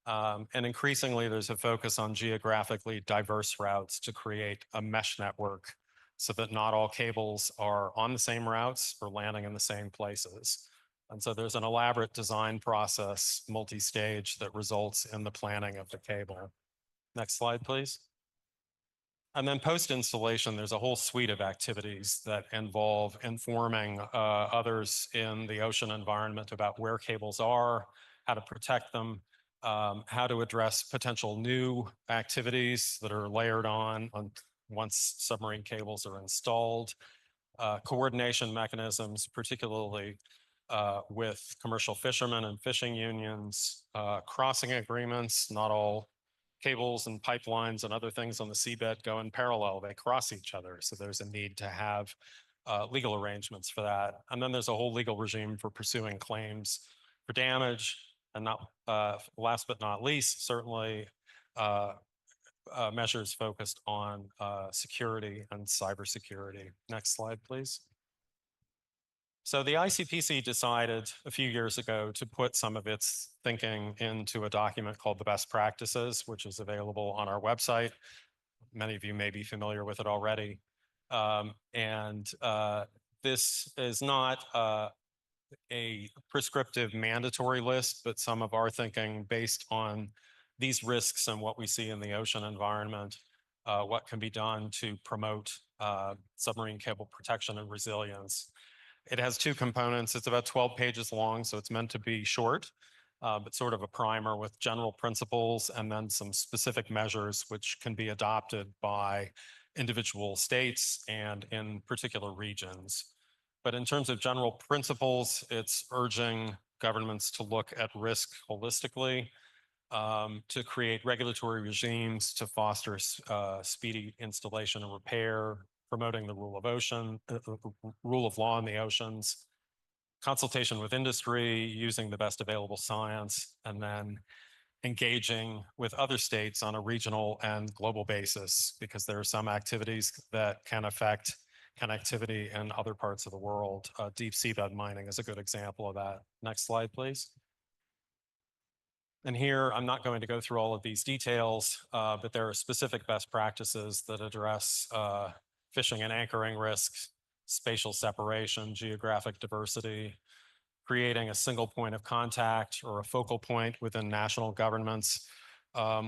And increasingly, there's a focus on geographically diverse routes to create a mesh network so that not all cables are on the same routes or landing in the same places. And so there's an elaborate design process, multi-stage, that results in the planning of the cable. Next slide, please. And then post-installation, there's a whole suite of activities that involve informing others in the ocean environment about where cables are, how to protect them, how to address potential new activities that are layered on once submarine cables are installed, coordination mechanisms, particularly with commercial fishermen and fishing unions, crossing agreements. Not all cables and pipelines and other things on the seabed go in parallel. They cross each other. So there's a need to have legal arrangements for that. And then there's a whole legal regime for pursuing claims for damage. And not last but not least, certainly measures focused on security and cybersecurity. Next slide, please. So the ICPC decided a few years ago to put some of its thinking into a document called the Best Practices, which is available on our website. Many of you may be familiar with it already. This is not a prescriptive mandatory list, but some of our thinking based on these risks and what we see in the ocean environment, what can be done to promote submarine cable protection and resilience. It has two components. It's about 12 pages long, so it's meant to be short, but sort of a primer with general principles and then some specific measures which can be adopted by individual states and in particular regions. But in terms of general principles, it's urging governments to look at risk holistically, to create regulatory regimes to foster speedy installation and repair, promoting the rule of law in the oceans, consultation with industry, using the best available science, and then engaging with other states on a regional and global basis, because there are some activities that can affect connectivity in other parts of the world. Deep seabed mining is a good example of that. Next slide, please. And here, I'm not going to go through all of these details, but there are specific best practices that address fishing and anchoring risks, spatial separation, geographic diversity, creating a single point of contact or a focal point within national governments,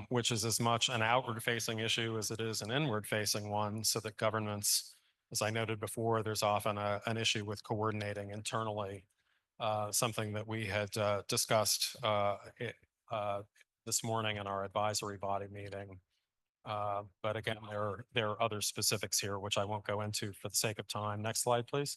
which is as much an outward-facing issue as it is an inward-facing one, so that governments, as I noted before, there's often an issue with coordinating internally, something that we had discussed this morning in our advisory body meeting. But again, there are other specifics here, which I won't go into for the sake of time. Next slide, please.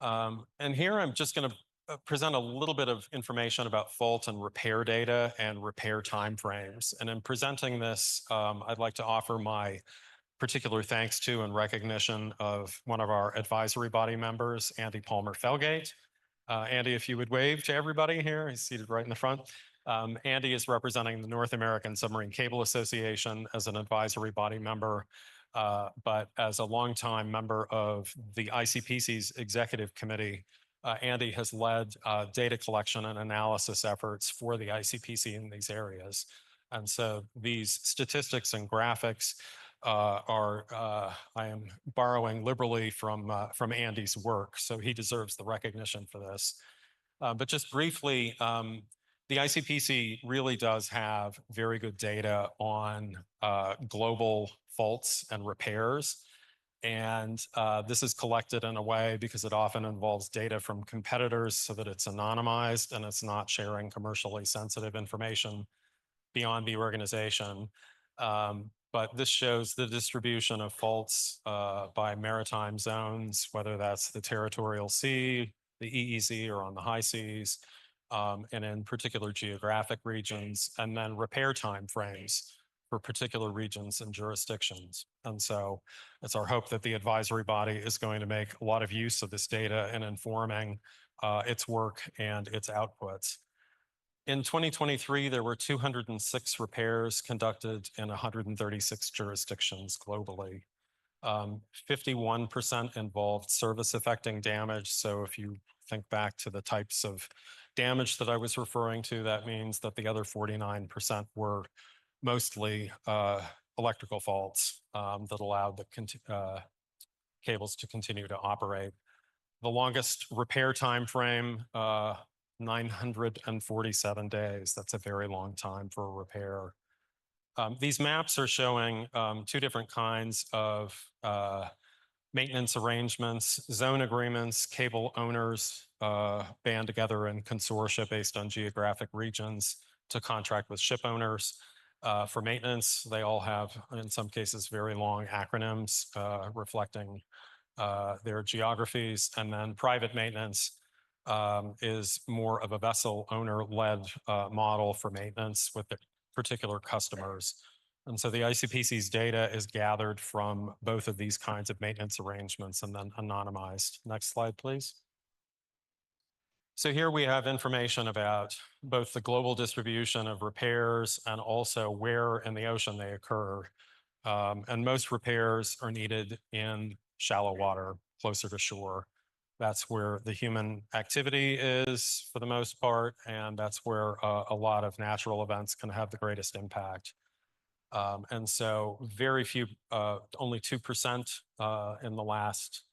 And here I'm just going to present a little bit of information about fault and repair data and repair timeframes. And in presenting this, I'd like to offer my particular thanks to and recognition of one of our advisory body members, Andy Palmer-Felgate. Andy, if you would wave to everybody here, he's seated right in the front. Andy is representing the North American Submarine Cable Association as an advisory body member, but as a longtime member of the ICPC's executive committee, Andy has led data collection and analysis efforts for the ICPC in these areas. And so these statistics and graphics I am borrowing liberally from Andy's work, so he deserves the recognition for this. But just briefly, the ICPC really does have very good data on global faults and repairs. And this is collected in a way because it often involves data from competitors so that it's anonymized and it's not sharing commercially sensitive information beyond the organization. But this shows the distribution of faults by maritime zones, whether that's the territorial sea, the EEZ, or on the high seas, and in particular geographic regions, and then repair timeframes for particular regions and jurisdictions. And so it's our hope that the advisory body is going to make a lot of use of this data in informing its work and its outputs. In 2023, there were 206 repairs conducted in 136 jurisdictions globally. 51% involved service-affecting damage. So if you think back to the types of damage that I was referring to, that means that the other 49% were mostly electrical faults that allowed the cables to continue to operate. The longest repair time frame, 947 days. That's a very long time for a repair. These maps are showing two different kinds of maintenance arrangements, zone agreements, cable owners band together in consortia based on geographic regions to contract with ship owners for maintenance. They all have, in some cases, very long acronyms reflecting their geographies. And then private maintenance is more of a vessel owner-led model for maintenance with the particular customers. And so the ICPC's data is gathered from both of these kinds of maintenance arrangements and then anonymized. Next slide, please. So here we have information about both the global distribution of repairs and also where in the ocean they occur. And most repairs are needed in shallow water, closer to shore. That's where the human activity is for the most part, and that's where a lot of natural events can have the greatest impact. And so very few, only 2% in the last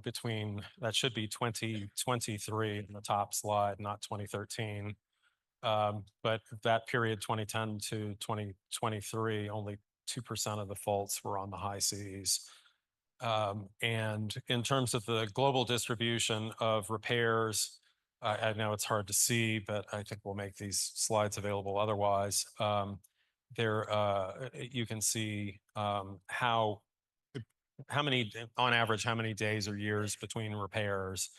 between, that should be 2023 in the top slide, not 2013. But that period, 2010 to 2023, only 2% of the faults were on the high seas. And in terms of the global distribution of repairs, I know it's hard to see, but I think we'll make these slides available otherwise. There, you can see how many, on average, how many days or years between repairs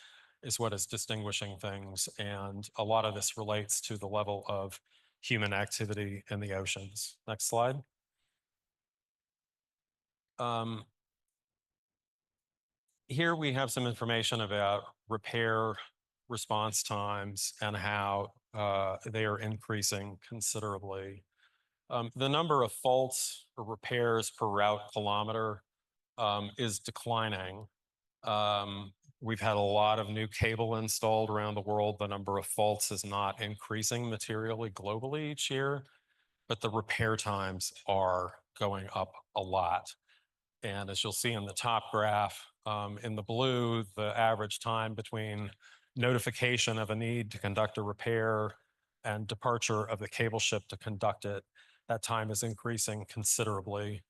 is what is distinguishing things. And a lot of this relates to the level of human activity in the oceans. Next slide. Here we have some information about repair response times and how they are increasing considerably. The number of faults or repairs per route kilometer is declining. We've had a lot of new cable installed around the world. The number of faults is not increasing materially globally each year, but the repair times are going up a lot. And as you'll see in the top graph, in the blue, the average time between notification of a need to conduct a repair and departure of the cable ship to conduct it, that time is increasing considerably.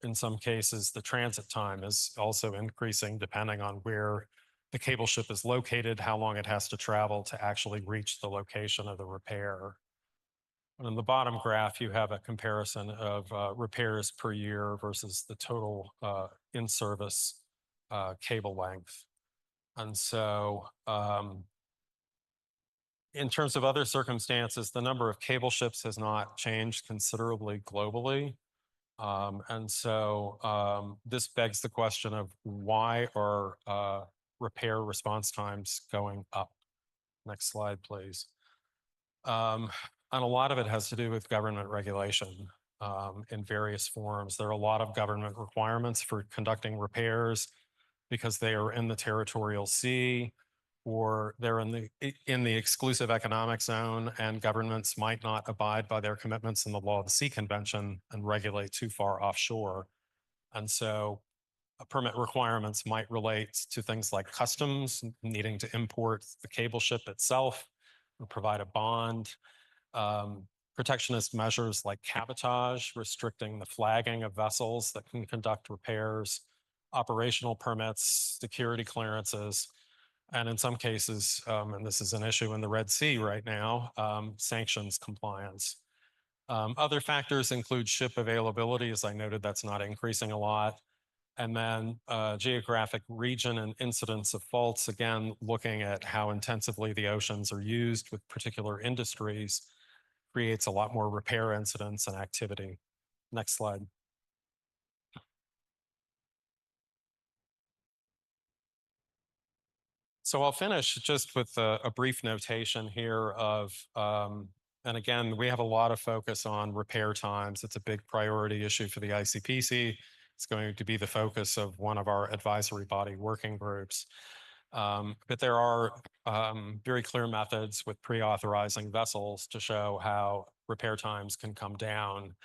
In some cases, the transit time is also increasing depending on where the cable ship is located, how long it has to travel to actually reach the location of the repair. On the bottom graph, you have a comparison of repairs per year versus the total in-service cable length. And so in terms of other circumstances, the number of cable ships has not changed considerably globally. And so this begs the question of why are repair response times going up? Next slide, please. And a lot of it has to do with government regulation in various forms. There are a lot of government requirements for conducting repairs because they are in the territorial sea or they're in the exclusive economic zone, and governments might not abide by their commitments in the Law of the Sea Convention and regulate too far offshore. And so permit requirements might relate to things like customs, needing to import the cable ship itself, or provide a bond. Protectionist measures like cabotage, restricting the flagging of vessels that can conduct repairs, operational permits, security clearances, and in some cases, and this is an issue in the Red Sea right now, sanctions compliance. Other factors include ship availability. As I noted, that's not increasing a lot. And then geographic region and incidence of faults, again, looking at how intensively the oceans are used with particular industries, creates a lot more repair incidents and activity. Next slide. So I'll finish just with a brief notation here of, and again, we have a lot of focus on repair times. It's a big priority issue for the ICPC. It's going to be the focus of one of our advisory body working groups. But there are very clear methods with pre-authorizing vessels to show how repair times can come down.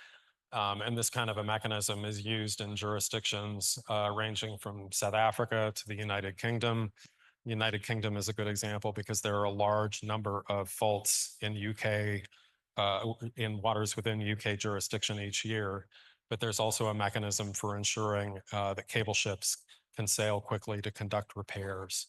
And this kind of a mechanism is used in jurisdictions ranging from South Africa to the United Kingdom. The United Kingdom is a good example because there are a large number of faults in UK, in waters within UK jurisdiction each year. But there's also a mechanism for ensuring that cable ships can sail quickly to conduct repairs.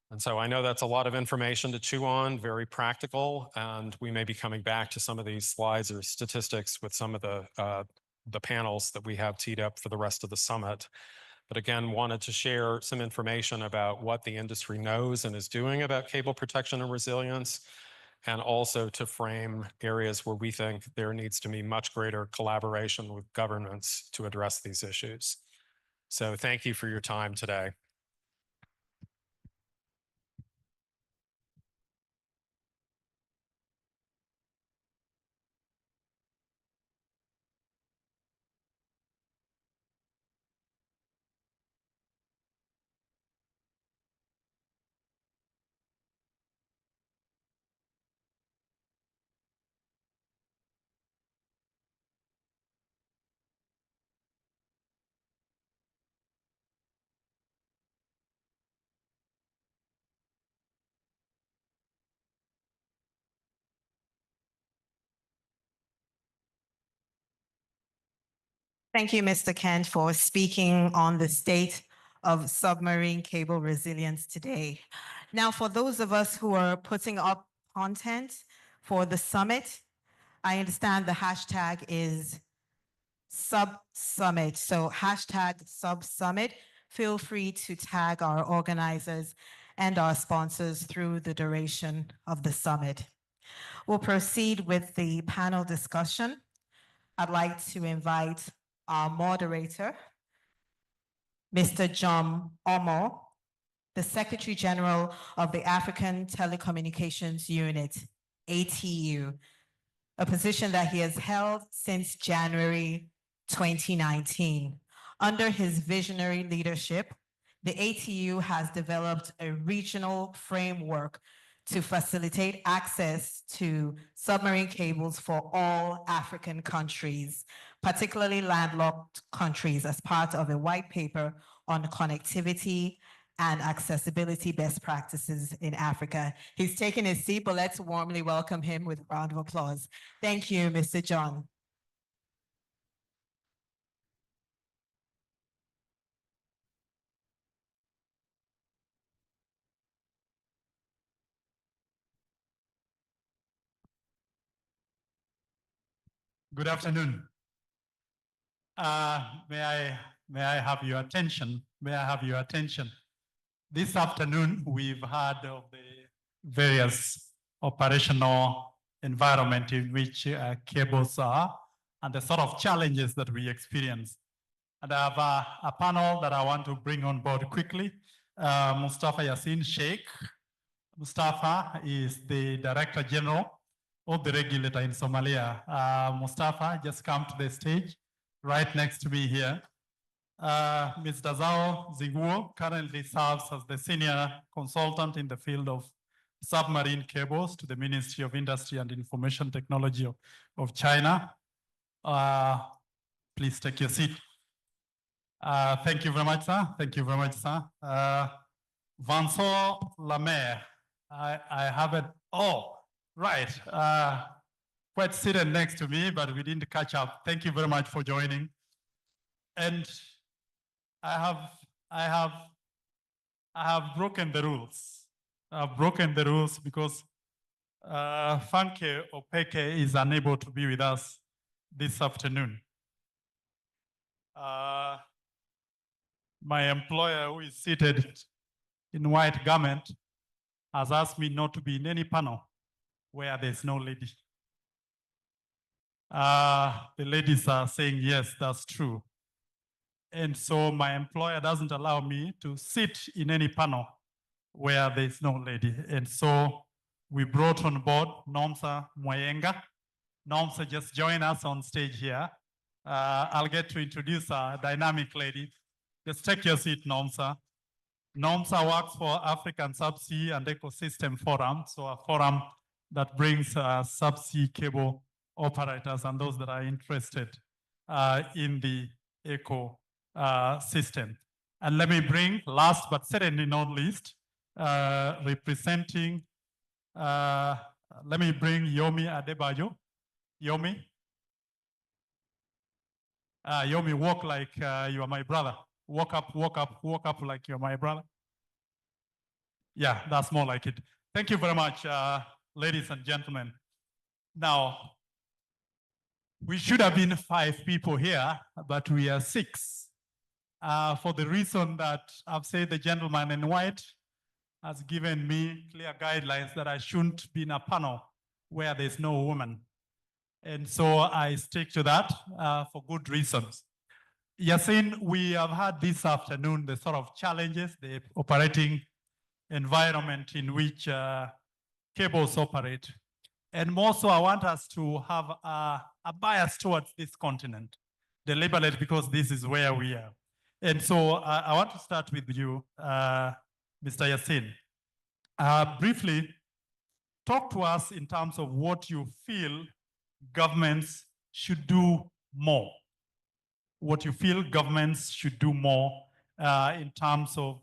And so I know that's a lot of information to chew on, very practical, and we may be coming back to some of these slides or statistics with some of the panels that we have teed up for the rest of the summit. But again, wanted to share some information about what the industry knows and is doing about cable protection and resilience, and also to frame areas where we think there needs to be much greater collaboration with governments to address these issues. So thank you for your time today. Thank you, Mr. Kent, for speaking on the state of submarine cable resilience today. Now, for those of us who are putting up content for the summit, I understand the hashtag is SubSummit. So hashtag SubSummit. Feel free to tag our organizers and our sponsors through the duration of the summit. We'll proceed with the panel discussion. I'd like to invite our moderator, Mr. John Omo, the Secretary General of the African Telecommunications Unit, ATU, a position that he has held since January 2019. Under his visionary leadership, the ATU has developed a regional framework to facilitate access to submarine cables for all African countries, particularly landlocked countries, as part of a white paper on connectivity and accessibility best practices in Africa. He's taken his seat, but let's warmly welcome him with a round of applause. Thank you, Mr. John. Good afternoon. May I have your attention? May I have your attention? This afternoon, we've heard of the various operational environment in which cables are and the sort of challenges that we experience. And I have a panel that I want to bring on board quickly. Mustafa Yassin Sheikh. Mustafa is the Director General of the regulator in Somalia. Mustafa, just come to the stage right next to me here. Ms. Dazao Zinguo currently serves as the senior consultant in the field of submarine cables to the Ministry of Industry and Information Technology of China. Please take your seat. Thank you very much, sir. Thank you very much, sir. Vincent Lemaire, I have it. Oh, right. Quite seated next to me, but we didn't catch up. Thank you very much for joining. And I have broken the rules. I've broken the rules because Funke Opeke is unable to be with us this afternoon. My employer, who is seated in white garment, has asked me not to be in any panel where there's no lady. The ladies are saying, yes, that's true. And so my employer doesn't allow me to sit in any panel where there's no lady. And so we brought on board Nomsa Mwayenga. Nomsa, just join us on stage here. I'll get to introduce a dynamic lady. Just take your seat, Nomsa. Nomsa works for African Subsea and Ecosystem Forum, so a forum that brings subsea cable operators and those that are interested in the eco system. And let me bring, last but certainly not least, representing, let me bring Yomi Adebayo. Yomi? Yomi, walk like you are my brother. Walk up like you're my brother. Yeah, that's more like it. Thank you very much, ladies and gentlemen. Now, we should have been 5 people here, but we are 6. For the reason that I've said the gentleman in white has given me clear guidelines that I shouldn't be in a panel where there's no woman. And so I stick to that for good reasons. Yasin, we have had this afternoon the sort of challenges, the operating environment in which cables operate. And more so, I want us to have a bias towards this continent, deliberate, because this is where we are. And so I want to start with you, Mr. Yassin. Briefly, talk to us in terms of what you feel governments should do more. What you feel governments should do more in terms of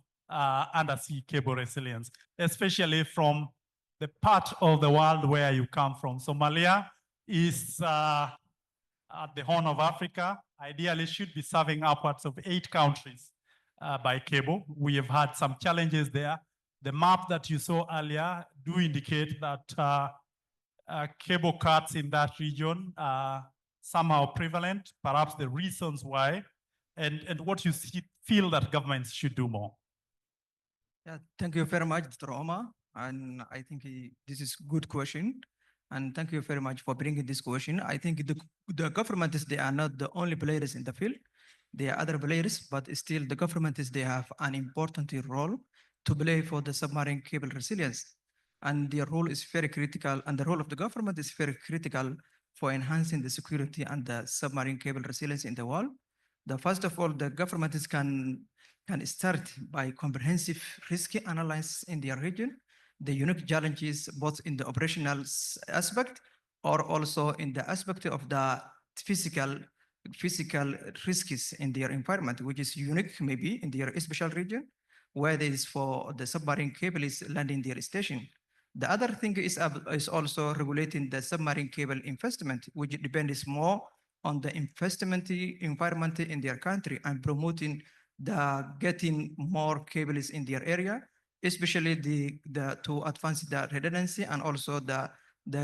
undersea cable resilience, especially from the part of the world where you come from. Somalia is at the Horn of Africa. ideally should be serving upwards of 8 countries by cable. We have had some challenges there. The map that you saw earlier do indicate that cable cuts in that region are somehow prevalent, perhaps the reasons why, and what you feel that governments should do more. Yeah, thank you very much, Dr. Omar. And I think this is good question. And thank you very much for bringing this question. I think the governments, they are not the only players in the field. There are other players, but still the governments, they have an important role to play for the submarine cable resilience. And their role is very critical, and the role of the government is very critical for enhancing the security and the submarine cable resilience in the world. First of all, the governments can start by comprehensive risk analysis in their region, the unique challenges both in the operational aspect or also in the aspect of the physical risks in their environment, which is unique maybe in their special region, where there is for the submarine cable is landing their station. The other thing is also regulating the submarine cable investment, which depends more on the investment environment in their country and promoting the getting more cables in their area, especially to advance the redundancy and also the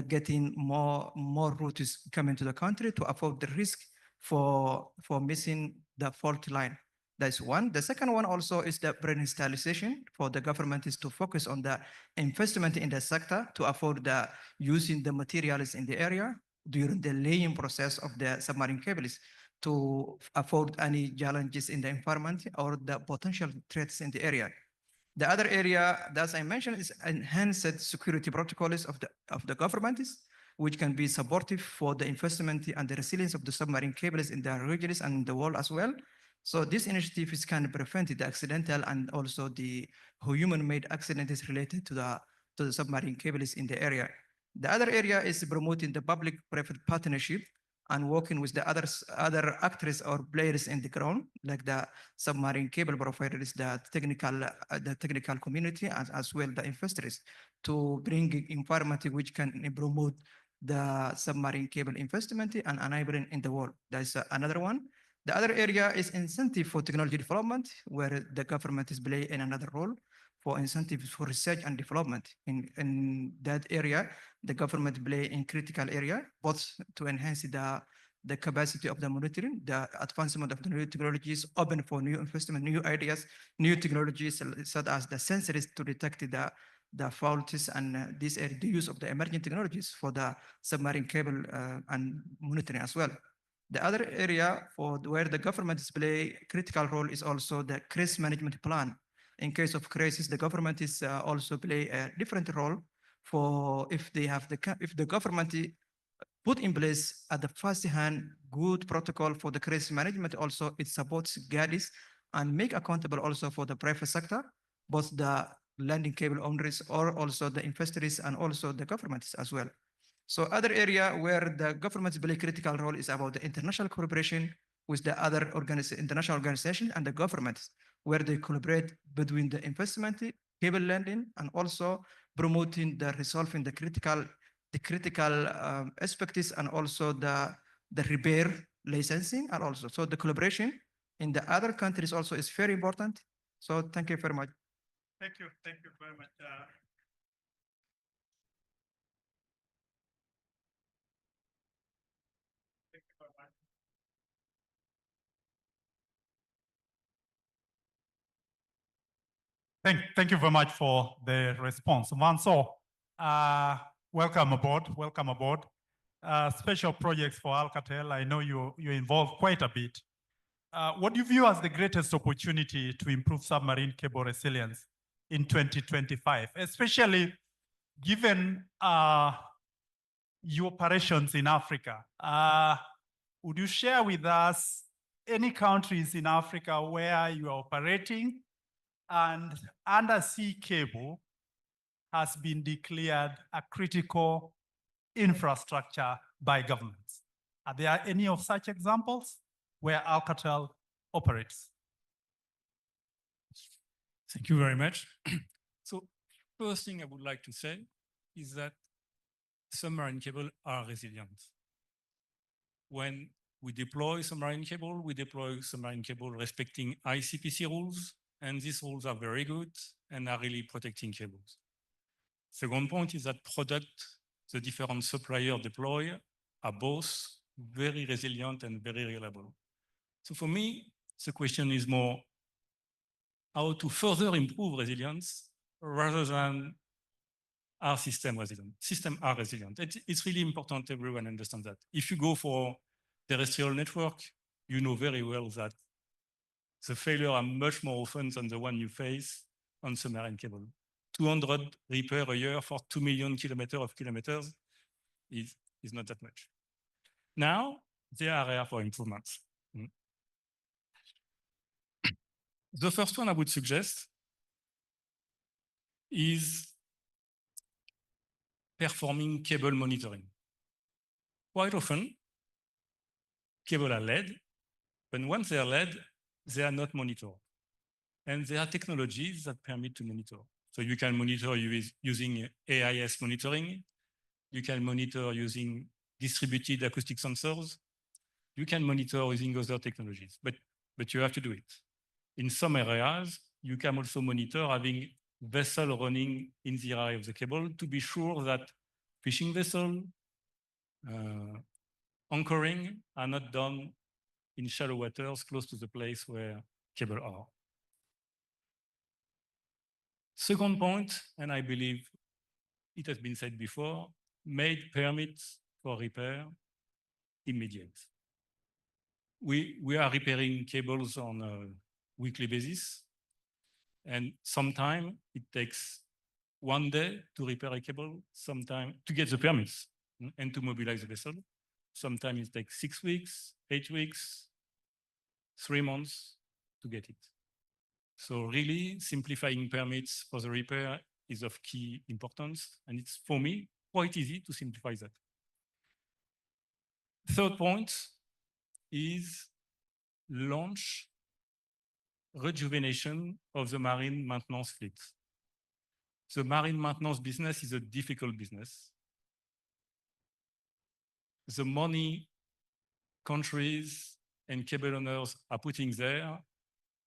getting more routes coming to the country to avoid the risk for missing the fault line. That's one. The second one also is the pre-installation for the government is to focus on the investment in the sector to avoid the using the materials in the area during the laying process of the submarine cables to avoid any challenges in the environment or the potential threats in the area. The other area, as I mentioned, is enhanced security protocols of the governments, which can be supportive for the investment and the resilience of the submarine cables in the regions and the world as well. So this initiative can prevent the accidental and also the human-made accidents related to the submarine cables in the area. The other area is promoting the public-private partnership and working with the other actors or players in the ground, like the submarine cable providers, the technical community, as well the investors, to bring environment which can promote the submarine cable investment and enabling in the world. That's another one. The other area is incentive for technology development, where the government is playing another role for incentives for research and development. In that area, the government play in critical area, both to enhance the capacity of the monitoring, the advancement of the new technologies, open for new investment, new ideas, new technologies, such as the sensors to detect the faults and the use of the emerging technologies for the submarine cable and monitoring as well. The other area for where the government play critical role is also the crisis management plan. In case of crisis, the government is also play a different role for if the government put in place at the first hand good protocol for the crisis management. Also, it supports guides and make accountable also for the private sector, both the landing cable owners or also the investors and also the governments as well. So other area where the governments play critical role is about the international cooperation with the other international organizations and the governments, where they collaborate between the investment, cable landing, and also promoting the resolving the critical aspects and also the repair licensing and also. So the collaboration in the other countries also is very important. So thank you very much. Thank you very much. Thank you very much for the response. Manso, welcome aboard. Welcome aboard. Special projects for Alcatel. I know you're involved quite a bit. What do you view as the greatest opportunity to improve submarine cable resilience in 2025, especially given your operations in Africa? Would you share with us any countries in Africa where you are operating and undersea cable has been declared a critical infrastructure by governments? Are there any of such examples where Alcatel operates? Thank you very much. So first thing I would like to say is that submarine cables are resilient. When we deploy submarine cable. We deploy submarine cable respecting ICPC rules, and these rules are very good and are really protecting cables. Second point is that product, the different suppliers deploy are both very resilient and very reliable. So for me, the question is more how to further improve resilience rather than our system resilient. Systems are resilient. It's really important everyone understands that. If you go for terrestrial network, you know very well that the failures are much more often than the one you face on submarine cable. 200 repairs a year for 2 million kilometers is not that much. Now, there are areas for improvements. The first one I would suggest is performing cable monitoring. Quite often, cable are LED, but once they are LED, they are not monitored. And there are technologies that permit to monitor. So you can monitor using AIS monitoring. You can monitor using distributed acoustic sensors. You can monitor using other technologies, but you have to do it. In some areas, you can also monitor having vessel running in the eye of the cable to be sure that fishing vessel, anchoring are not done in shallow waters close to the place where cable are. Second point, and I believe it has been said before, made permits for repair immediate. We are repairing cables on a weekly basis, and sometimes it takes 1 day to repair a cable, sometimes to get the permits and to mobilize the vessel. Sometimes it takes 6 weeks, 8 weeks, 3 months to get it. So really simplifying permits for the repair is of key importance, and it's, for me, quite easy to simplify that. Third point is launch rejuvenation of the marine maintenance fleet. The marine maintenance business is a difficult business. The money countries and cable owners are putting there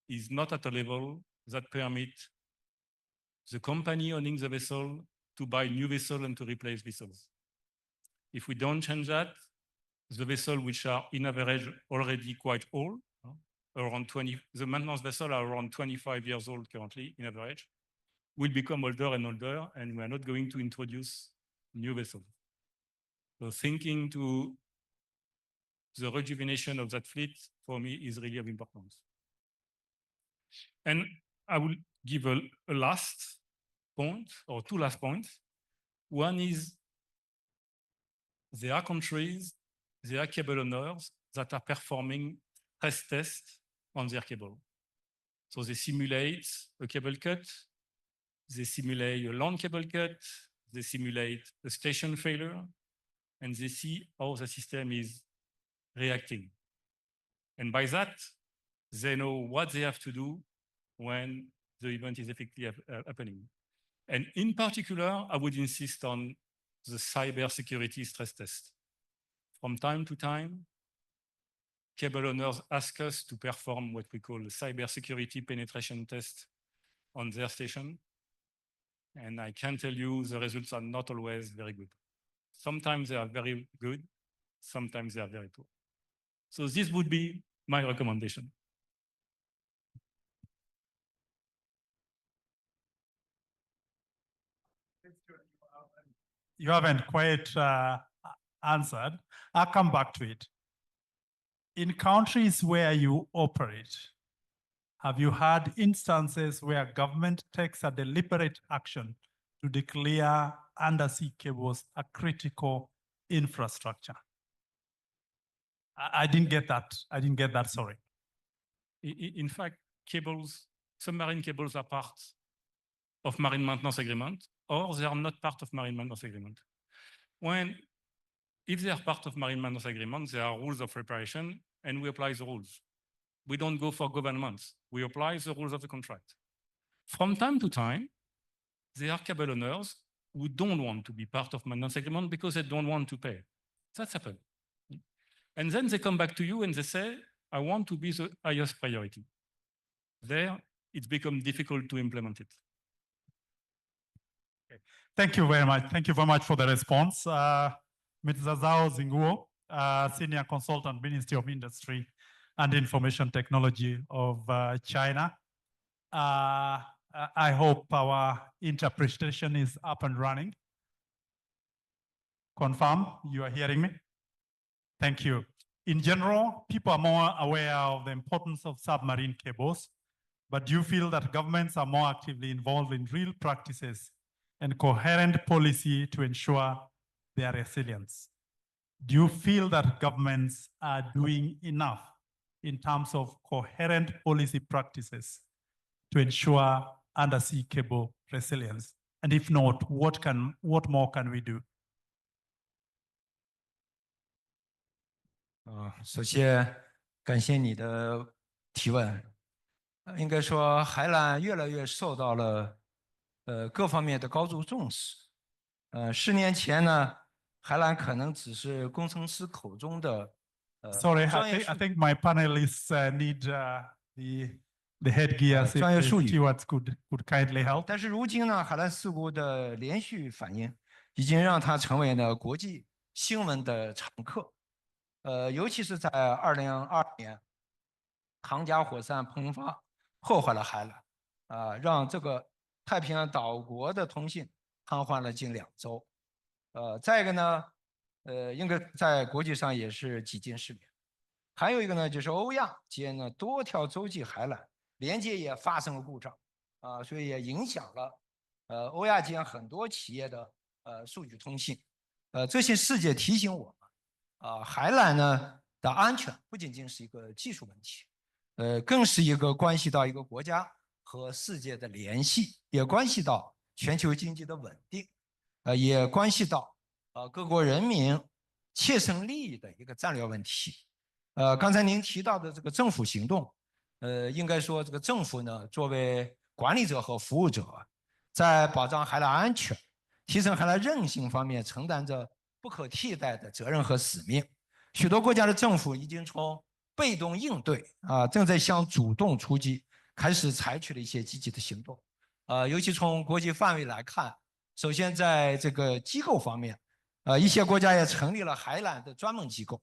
is not at a level that permit the company owning the vessel to buy new vessels and to replace vessels. If we don't change that, the vessels which are in average already quite old, around 20, the maintenance vessels are around 25 years old currently in average, will become older and older, and we are not going to introduce new vessels. So thinking to the rejuvenation of that fleet, for me, is really of importance. And I will give a last point, or two last points. One is there are countries, there are cable owners that are performing stress tests on their cable. So they simulate a cable cut, they simulate a land cable cut, they simulate a station failure, and they see how the system is reacting. And by that, they know what they have to do when the event is effectively happening. And in particular, I would insist on the cybersecurity stress test. From time to time, cable owners ask us to perform what we call a cybersecurity penetration test on their station. And I can tell you the results are not always very good. Sometimes they are very good, sometimes they are very poor. So this would be my recommendation. You haven't quite answered. I'll come back to it. In countries where you operate, have you had instances where government takes a deliberate action to declare undersea cables a critical infrastructure? I didn't get that. I didn't get that, sorry. In fact, cables, submarine cables are part of marine maintenance agreement, or they are not part of marine maintenance agreement. If they are part of marine maintenance agreement, there are rules of reparation, and we apply the rules. We don't go for governments. We apply the rules of the contract. From time to time, there are cable owners who don't want to be part of maintenance agreement because they don't want to pay. That's happened. And then they come back to you and they say, I want to be the highest priority. There, it's become difficult to implement it. Thank you very much. Thank you very much for the response. Mr. Zhao Zinguo, Senior Consultant, Ministry of Industry and Information Technology of China. I hope our interpretation is up and running. Confirm you are hearing me? Thank you. In general, people are more aware of the importance of submarine cables, but do you feel that governments are more actively involved in real practices and coherent policy to ensure their resilience? Do you feel that governments are doing enough in terms of coherent policy practices to ensure undersea cable resilience? And if not, what more can we do? 首先感谢你的提问。应该说，海缆越来越受到了各方面的高度重视。10年前呢，海缆可能只是工程师口中的Sorry, I think my panelists need the headgear. If the stewards could kindly help. 但是如今呢，海缆事故的连续反应已经让它成为了国际新闻的常客。尤其是在2022年，唐家火山喷发，破坏了海缆，让这个太平洋岛国的通信瘫痪了近2周。再一个呢，应该在国际上也是几近失联。还有一个呢，就是欧亚间呢多条洲际海缆连接也发生了故障，所以也影响了欧亚间很多企业的数据通信。这些事件提醒我们，海缆呢的安全不仅仅是一个技术问题，更是一个关系到一个国家和世界的联系，也关系到全球经济的稳定，也关系到各国人民切身利益的一个战略问题。刚才您提到的这个政府行动，应该说这个政府呢作为管理者和服务者，在保障海缆安全、提升海缆韧性方面承担着不可替代的责任和使命。许多国家的政府已经从被动应对正在向主动出击，开始采取了一些积极的行动。尤其从国际范围来看，首先在这个机构方面，一些国家也成立了海缆的专门机构，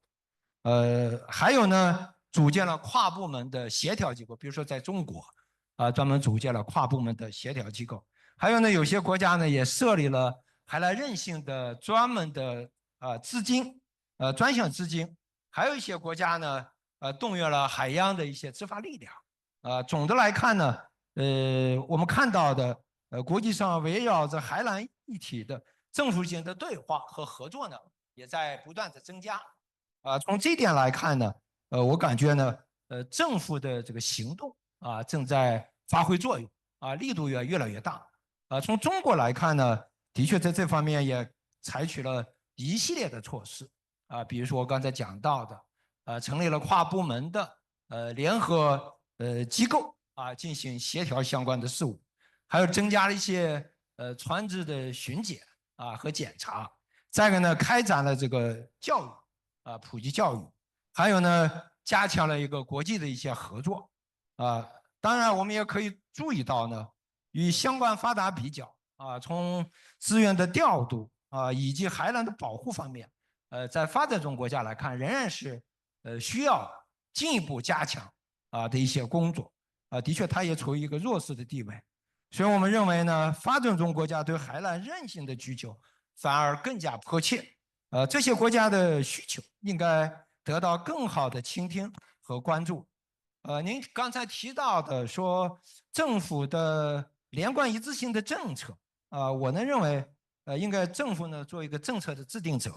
还有呢，组建了跨部门的协调机构，比如说在中国，专门组建了跨部门的协调机构。还有呢，有些国家呢也设立了海缆韧性的专门的资金，专项资金。还有一些国家呢，动员了海洋的一些执法力量。总的来看呢，我们看到的，国际上围绕着海缆议题的政府间的对话和合作呢，也在不断的增加。从这一点来看呢，我感觉呢，政府的这个行动正在发挥作用，力度也越来越大。从中国来看呢，的确在这方面也采取了一系列的措施，比如说我刚才讲到的，成立了跨部门的联合机构进行协调相关的事务，还有增加了一些船只的巡检和检查。再一个呢，开展了这个教育普及教育，还有呢，加强了一个国际的一些合作。当然我们也可以注意到呢，与相关发达比较从资源的调度以及海缆的保护方面，在发展中国家来看，仍然是需要进一步加强的一些工作。的确，它也处于一个弱势的地位。所以我们认为呢，发展中国家对海缆韧性的需求反而更加迫切。这些国家的需求应该得到更好的倾听和关注。您刚才提到的说政府的连贯一致性的政策，我呢认为，应该政府呢做一个政策的制定者，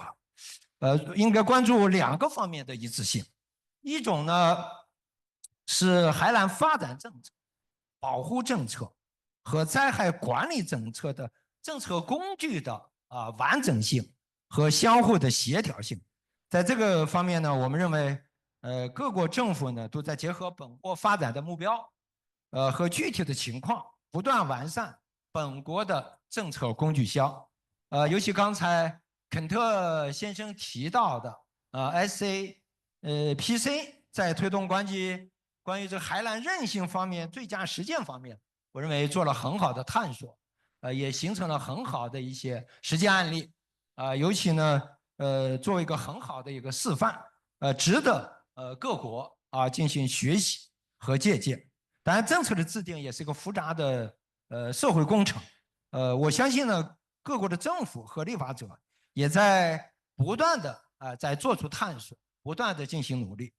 应该关注2个方面的一致性。一种呢是海缆发展政策、保护政策和灾害管理政策的政策工具的完整性和相互的协调性。在这个方面呢，我们认为，各国政府呢都在结合本国发展的目标，和具体的情况，不断完善本国的政策工具箱。尤其刚才肯特先生提到的，SA PC 在推动关于这海缆韧性方面最佳实践方面，我认为做了很好的探索，也形成了很好的一些实践案例，尤其呢，作为一个很好的一个示范，值得各国进行学习和借鉴。当然，政策的制定也是一个复杂的社会工程，我相信呢，各国的政府和立法者也在不断的在做出探索，不断的进行努力。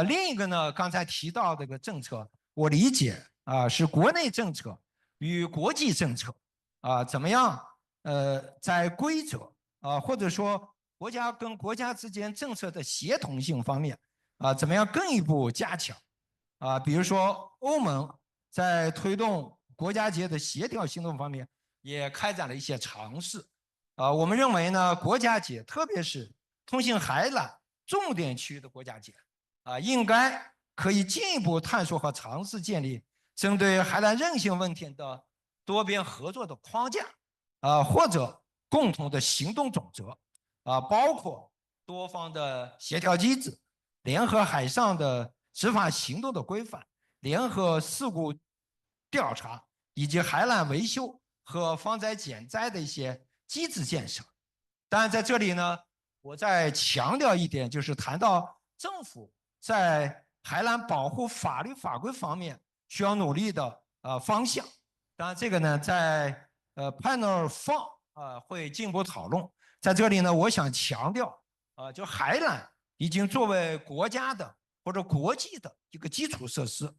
另一个呢，刚才提到这个政策，我理解是国内政策与国际政策怎么样在规则或者说国家跟国家之间政策的协同性方面怎么样更一步加强比如说欧盟在推动国家间的协调行动方面也开展了一些尝试我们认为呢，国家间特别是通信海缆重点区域的国家间应该可以进一步探索和尝试建立针对海缆韧性问题的多边合作的框架或者共同的行动准则包括多方的协调机制、联合海上的执法行动的规范、联合事故调查以及海缆维修和防灾减灾的一些机制建设。当然，在这里呢，我再强调一点，就是谈到政府在海缆保护法律法规方面需要努力的方向。当然，这个呢，在panel 4会进一步讨论。在这里呢，我想强调就海缆已经作为国家的或者国际的一个基础设施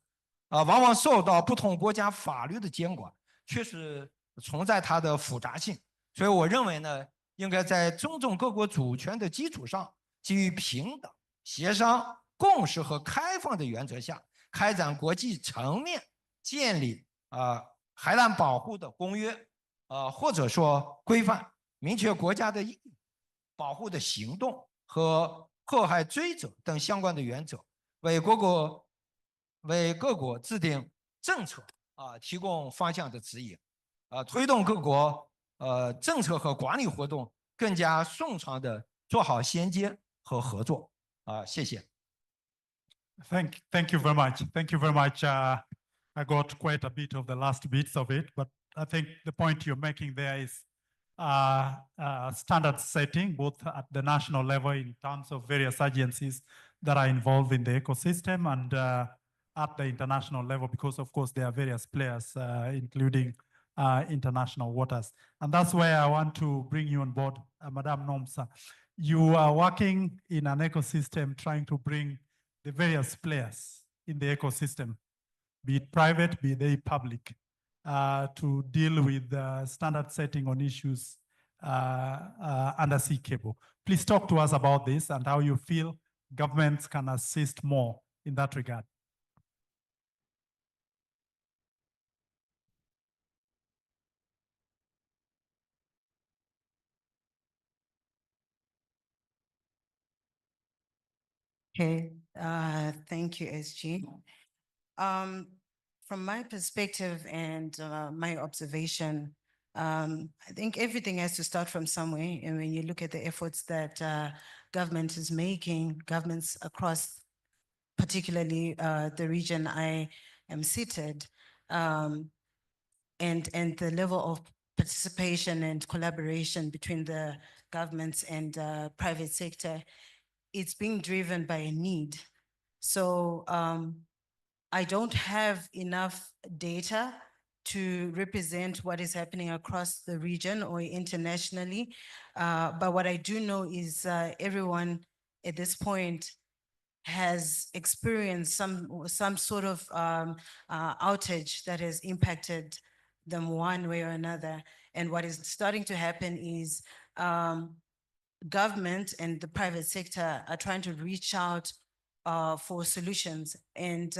往往受到不同国家法律的监管，确实存在它的复杂性。所以我认为呢，应该在尊重各国主权的基础上，基于平等、协商、共识和开放的原则下，开展国际层面建立海缆保护的公约或者说规范，明确国家的义务、保护的行动和迫害追责等相关的原则，为各国制定政策提供方向的指引推动各国政策和管理活动更加顺畅的做好衔接和合作谢谢。Thank you very much. Thank you very much. I got quite a bit of the last bits of it, but I think the point you're making there is standard setting, both at the national level in terms of various agencies that are involved in the ecosystem and at the international level, because of course there are various players, including international waters. And that's where I want to bring you on board, Madam Nomsa. You are working in an ecosystem trying to bring the various players in the ecosystem, be it private, be they public, to deal with standard setting on issues undersea cable. Please talk to us about this and how you feel governments can assist more in that regard. Okay, thank you, SG. From my perspective and my observation, I think everything has to start from somewhere. And when you look at the efforts that government is making, governments across, particularly the region I am seated, and the level of participation and collaboration between the governments and private sector, it's being driven by a need. So I don't have enough data to represent what is happening across the region or internationally. But what I do know is everyone at this point has experienced some sort of outage that has impacted them one way or another. And what is starting to happen is government and the private sector are trying to reach out for solutions. And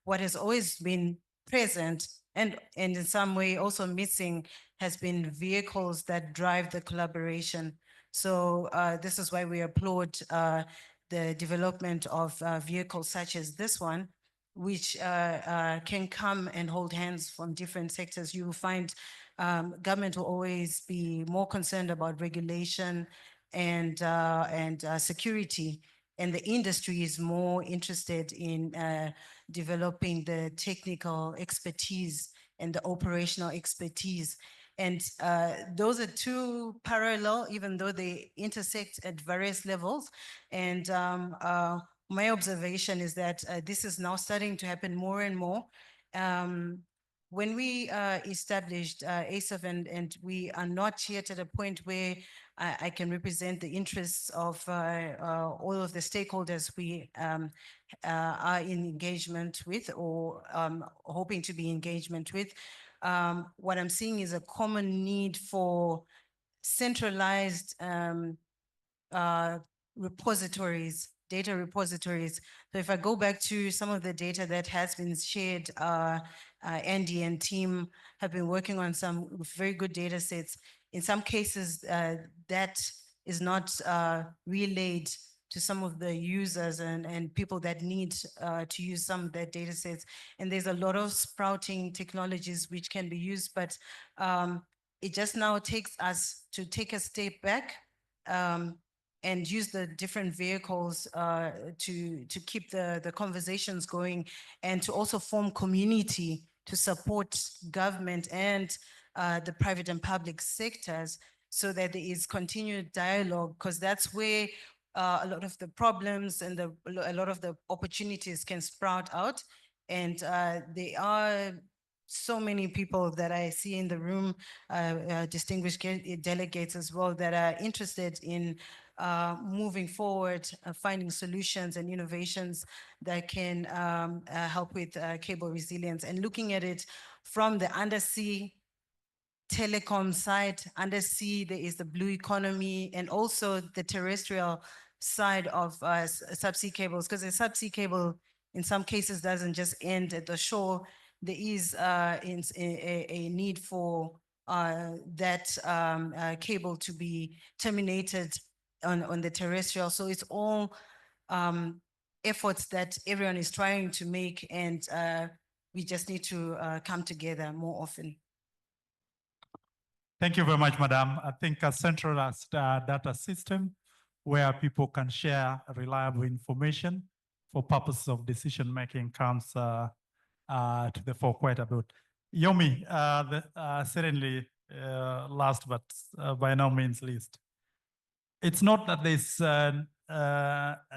what has always been present and in some way also missing has been vehicles that drive the collaboration. So this is why we applaud the development of vehicles such as this one, which can come and hold hands from different sectors. You will find government will always be more concerned about regulation and security. and the industry is more interested in developing the technical expertise and the operational expertise. And those are two parallel, even though they intersect at various levels. And my observation is that this is now starting to happen more and more. When we established ASAF, and we are not yet at a point where I can represent the interests of all of the stakeholders we are in engagement with, or hoping to be engagement with. What I'm seeing is a common need for centralized repositories, data repositories. So if I go back to some of the data that has been shared, Andy and team have been working on some very good data sets. In some cases, that is not relayed to some of the users and people that need to use some of their data sets. And there's a lot of sprouting technologies which can be used, but it just now takes us to take a step back and use the different vehicles to keep the conversations going, and to also form community to support government and the private and public sectors, so that there is continued dialogue, because that's where a lot of the problems and a lot of the opportunities can sprout out. And there are so many people that I see in the room, distinguished delegates as well, that are interested in moving forward, finding solutions and innovations that can help with cable resilience, and looking at it from the undersea telecom side. Undersea, there is the blue economy, and also the terrestrial side of subsea cables, because a subsea cable in some cases doesn't just end at the shore. There is a need for that cable to be terminated on the terrestrial. So it's all efforts that everyone is trying to make, and we just need to come together more often. Thank you very much, Madam. I think a centralized data system where people can share reliable information for purposes of decision making comes to the fore quite a bit. Yomi, certainly last but by no means least. It's not that there's a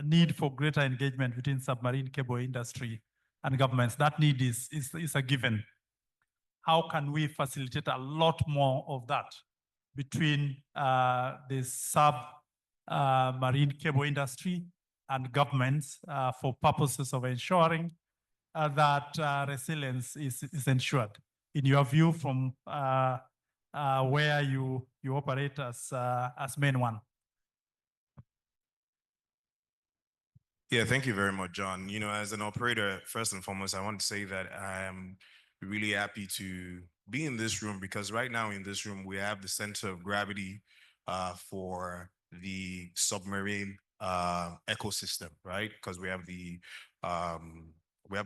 need for greater engagement between submarine cable industry and governments. That need is a given. How can we facilitate a lot more of that between the submarine cable industry and governments for purposes of ensuring that resilience is ensured? In your view, from where you operate as main one. Yeah, thank you very much, John. You know, as an operator, first and foremost, I want to say that I am really happy to be in this room, because right now in this room, we have the center of gravity for the submarine ecosystem, right? Because we have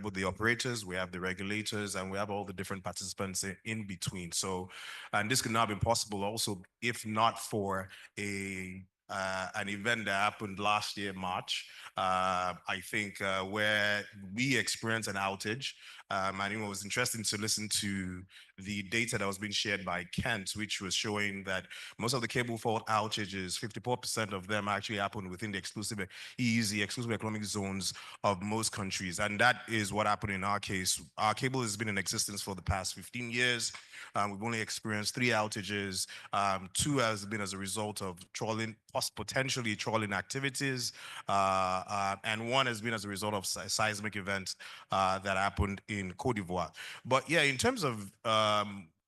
both the operators, we have the regulators, and we have all the different participants in between. So, and this could not have been possible also if not for an event that happened last year, March, I think, where we experienced an outage. And it was interesting to listen to the data that was being shared by Kent, which was showing that most of the cable fault outages, 54% of them actually happened within the exclusive EEZ, exclusive economic zones of most countries. And that is what happened in our case. Our cable has been in existence for the past 15 years. We've only experienced 3 outages. 2 has been as a result of trawling, potentially trawling activities, and 1 has been as a result of seismic events that happened in Cote d'Ivoire. But yeah, in terms of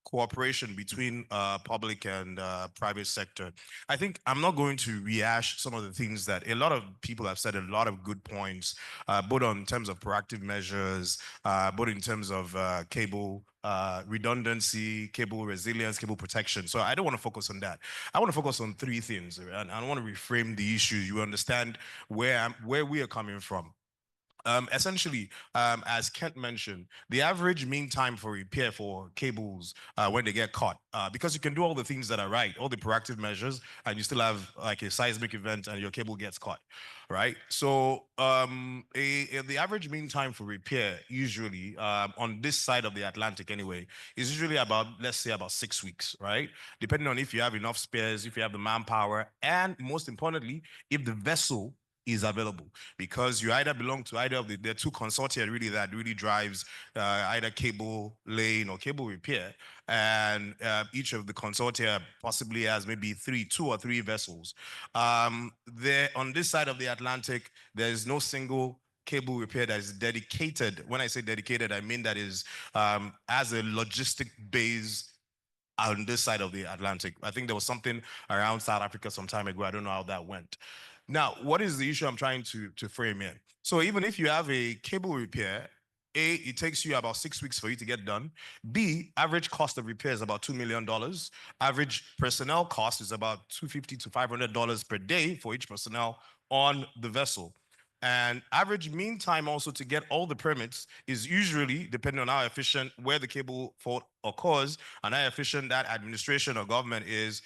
cooperation between public and private sector, I think I'm not going to rehash some of the things that a lot of people have said, a lot of good points, both in terms of proactive measures, both in terms of cable redundancy, cable resilience, cable protection. So I don't want to focus on that. I want to focus on 3 things, and I want to reframe the issue. You understand where we are coming from. Essentially, as Kent mentioned, the average mean time for repair for cables when they get caught, because you can do all the things that are right, all the proactive measures, and you still have like a seismic event and your cable gets caught, right? So the average mean time for repair usually on this side of the Atlantic anyway is usually about, let's say, about 6 weeks, right? Depending on if you have enough spares, if you have the manpower, and most importantly, if the vessel is available, because you either belong to either of the two consortia really that really drives either cable laying or cable repair, and each of the consortia possibly has maybe 2 or 3 vessels. There on this side of the Atlantic, there is no single cable repair that is dedicated. When I say dedicated, I mean that is as a logistic base on this side of the Atlantic. I think there was something around South Africa some time ago. I don't know how that went. Now, what is the issue I'm trying to frame here? So even if you have a cable repair, A, it takes you about 6 weeks for you to get done. B, average cost of repair is about $2 million. Average personnel cost is about $250 to $500 per day for each personnel on the vessel. And average mean time also to get all the permits is usually, depending on how efficient, where the cable fault occurs, and how efficient that administration or government is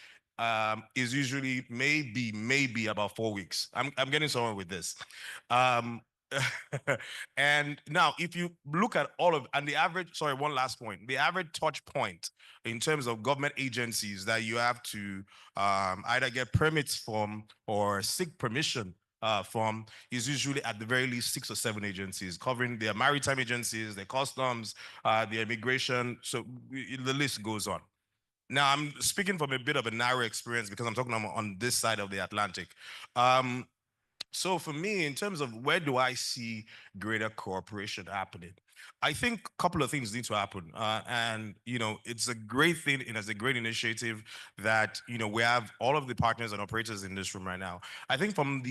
usually maybe about 4 weeks. I'm getting somewhere with this. And now if you look at all of, and the average, sorry, one last point, the average touch point in terms of government agencies that you have to either get permits from or seek permission from is usually at the very least 6 or 7 agencies, covering their maritime agencies, their customs, their immigration. So the list goes on. Now, I'm speaking from a bit of a narrow experience because I'm talking on this side of the Atlantic. So for me, in terms of where do I see greater cooperation happening, I think a couple of things need to happen. And, it's a great thing and it's a great initiative that, we have all of the partners and operators in this room right now. I think from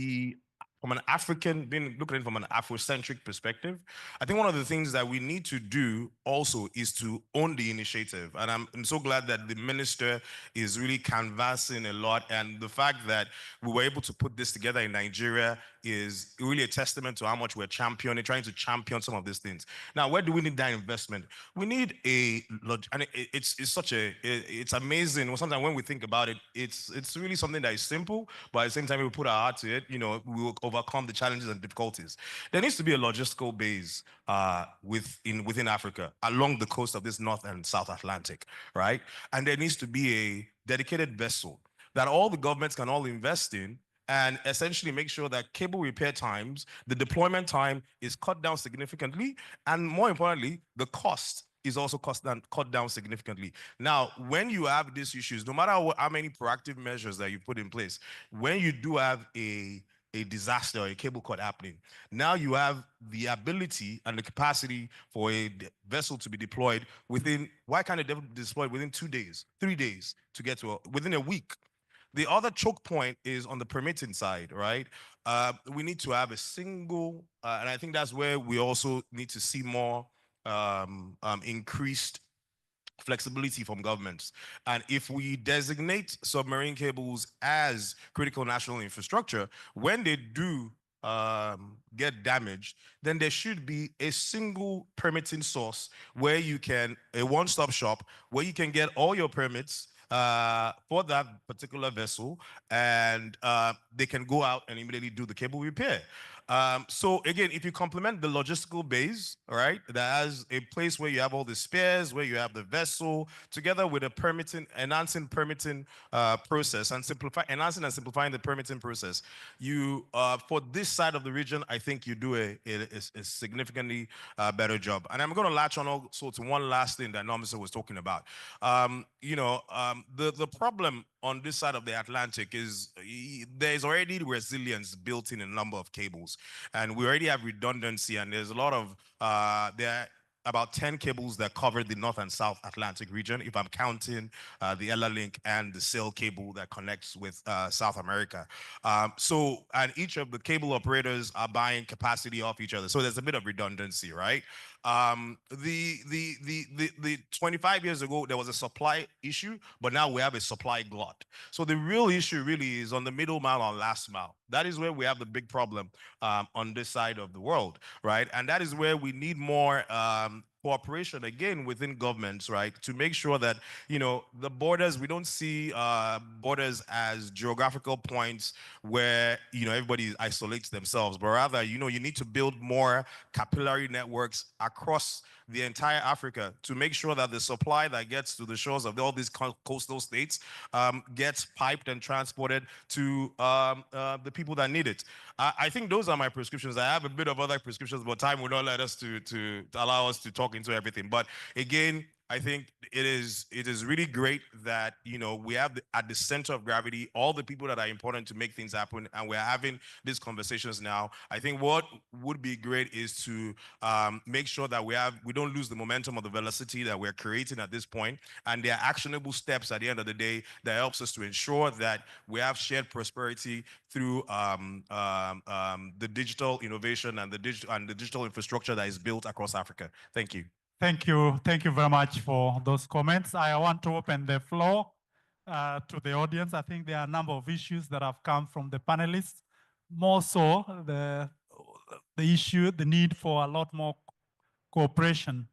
an African, looking at it from an Afrocentric perspective, I think one of the things that we need to do also is to own the initiative. And I'm so glad that the minister is really canvassing a lot. And the fact that we were able to put this together in Nigeria is really a testament to how much we're trying to champion some of these things. Now, where do we need that investment? We need and it's amazing. Sometimes when we think about it, it's really something that is simple, but at the same time, we put our heart to it, we will overcome the challenges and difficulties. There needs to be a logistical base within Africa, along the coast of this North and South Atlantic, right? And there needs to be a dedicated vessel that all the governments can all invest in, and essentially make sure that cable repair times, the deployment time is cut down significantly, and more importantly, the cost is also cut down significantly. Now, when you have these issues, no matter how many proactive measures that you put in place, when you do have a disaster or a cable cut happening, now you have the ability and the capacity for a vessel to be deployed within, why can't it deploy within 2 days, 3 days to get to within a week? The other choke point is on the permitting side, right? We need to have a single, and I think that's where we also need to see more increased flexibility from governments. And if we designate submarine cables as critical national infrastructure, when they do get damaged, then there should be a single permitting source where you can, a one-stop shop, where you can get all your permits for that particular vessel, and they can go out and immediately do the cable repair. So again, if you complement the logistical base, all right, that has a place where you have all the spares, where you have the vessel, together with a enhancing permitting process and enhancing and simplifying the permitting process, you for this side of the region, I think you do a significantly better job. And I'm going to latch on also to one last thing that Nomisa was talking about. The problem on this side of the Atlantic is there's already resilience built in a number of cables, and we already have redundancy, and there's a lot of there are about 10 cables that cover the North and South Atlantic region, if I'm counting the Ella Link and the sail cable that connects with South America. And each of the cable operators are buying capacity off each other, so there's a bit of redundancy, right? The 25 years ago, there was a supply issue, but now we have a supply glut. So the real issue really is on the middle mile and last mile. That is where we have the big problem on this side of the world, right? And that is where we need more cooperation again within governments, right, to make sure that, you know, the borders, we don't see borders as geographical points where, you know, everybody isolates themselves, but rather, you know, you need to build more capillary networks across the entire Africa to make sure that the supply that gets to the shores of all these coastal states gets piped and transported to the people that need it. I think those are my prescriptions. I have a bit of other prescriptions, but time will not let us to allow us to talk into everything. But again, I think it is really great that, you know, we have at the center of gravity all the people that are important to make things happen, and we're having these conversations now. I think what would be great is to make sure that we don't lose the momentum of the velocity that we're creating at this point, and there are actionable steps at the end of the day that helps us to ensure that we have shared prosperity through the digital innovation and the digital infrastructure that is built across Africa. Thank you. Thank you. Thank you very much for those comments. I want to open the floor to the audience. I think there are a number of issues that have come from the panelists. More so, the issue, the need for a lot more cooperation